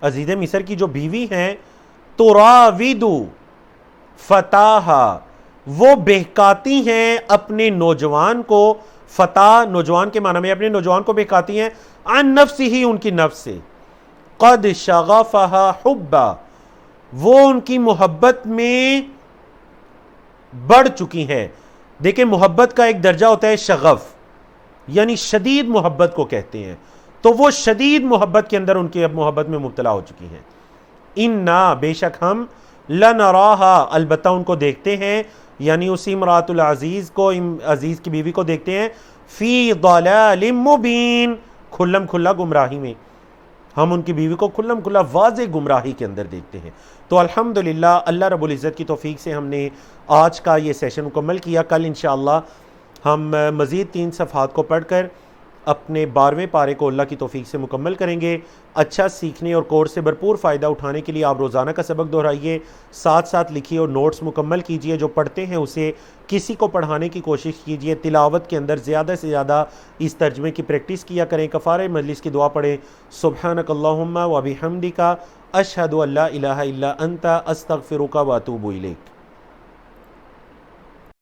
عزیز مصر کی جو بیوی ہیں، تراود فتاہا، وہ بہکاتی ہیں اپنے نوجوان کو، فتح نوجوان کے معنی میں اپنے نوجوان کو بہکاتی ہیں، عن نفسی ہی ان کی نفس سے، قد شغفہا حبا وہ ان کی محبت میں بڑھ چکی ہیں۔ دیکھیں محبت کا ایک درجہ ہوتا ہے شغف، یعنی شدید محبت کو کہتے ہیں، تو وہ شدید محبت کے اندر ان کی اب محبت میں مبتلا ہو چکی ہیں۔ انا بے شک ہم لنراہا البتہ ان کو دیکھتے ہیں، یعنی اسی امرات العزیز کو، عزیز کی بیوی کو دیکھتے ہیں، فی ضلال مبین کھلم کھلا گمراہی میں، ہم ان کی بیوی کو کھلم کھلا واضح گمراہی کے اندر دیکھتے ہیں۔ تو الحمدللہ اللہ رب العزت کی توفیق سے ہم نے آج کا یہ سیشن مکمل کیا۔ کل انشاءاللہ ہم مزید 3 صفحات کو پڑھ کر اپنے 12ویں پارے کو اللہ کی توفیق سے مکمل کریں گے۔ اچھا سیکھنے اور کورس سے بھرپور فائدہ اٹھانے کے لیے آپ روزانہ کا سبق دہرائیے، ساتھ ساتھ لکھیے اور نوٹس مکمل کیجئے، جو پڑھتے ہیں اسے کسی کو پڑھانے کی کوشش کیجئے، تلاوت کے اندر زیادہ سے زیادہ اس ترجمے کی پریکٹس کیا کریں، کفارہ مجلس کی دعا پڑھیں، سبحانک اللہم و بحمدک اشہد ان لا الہ الا انت استغفرک و اتوب الیک۔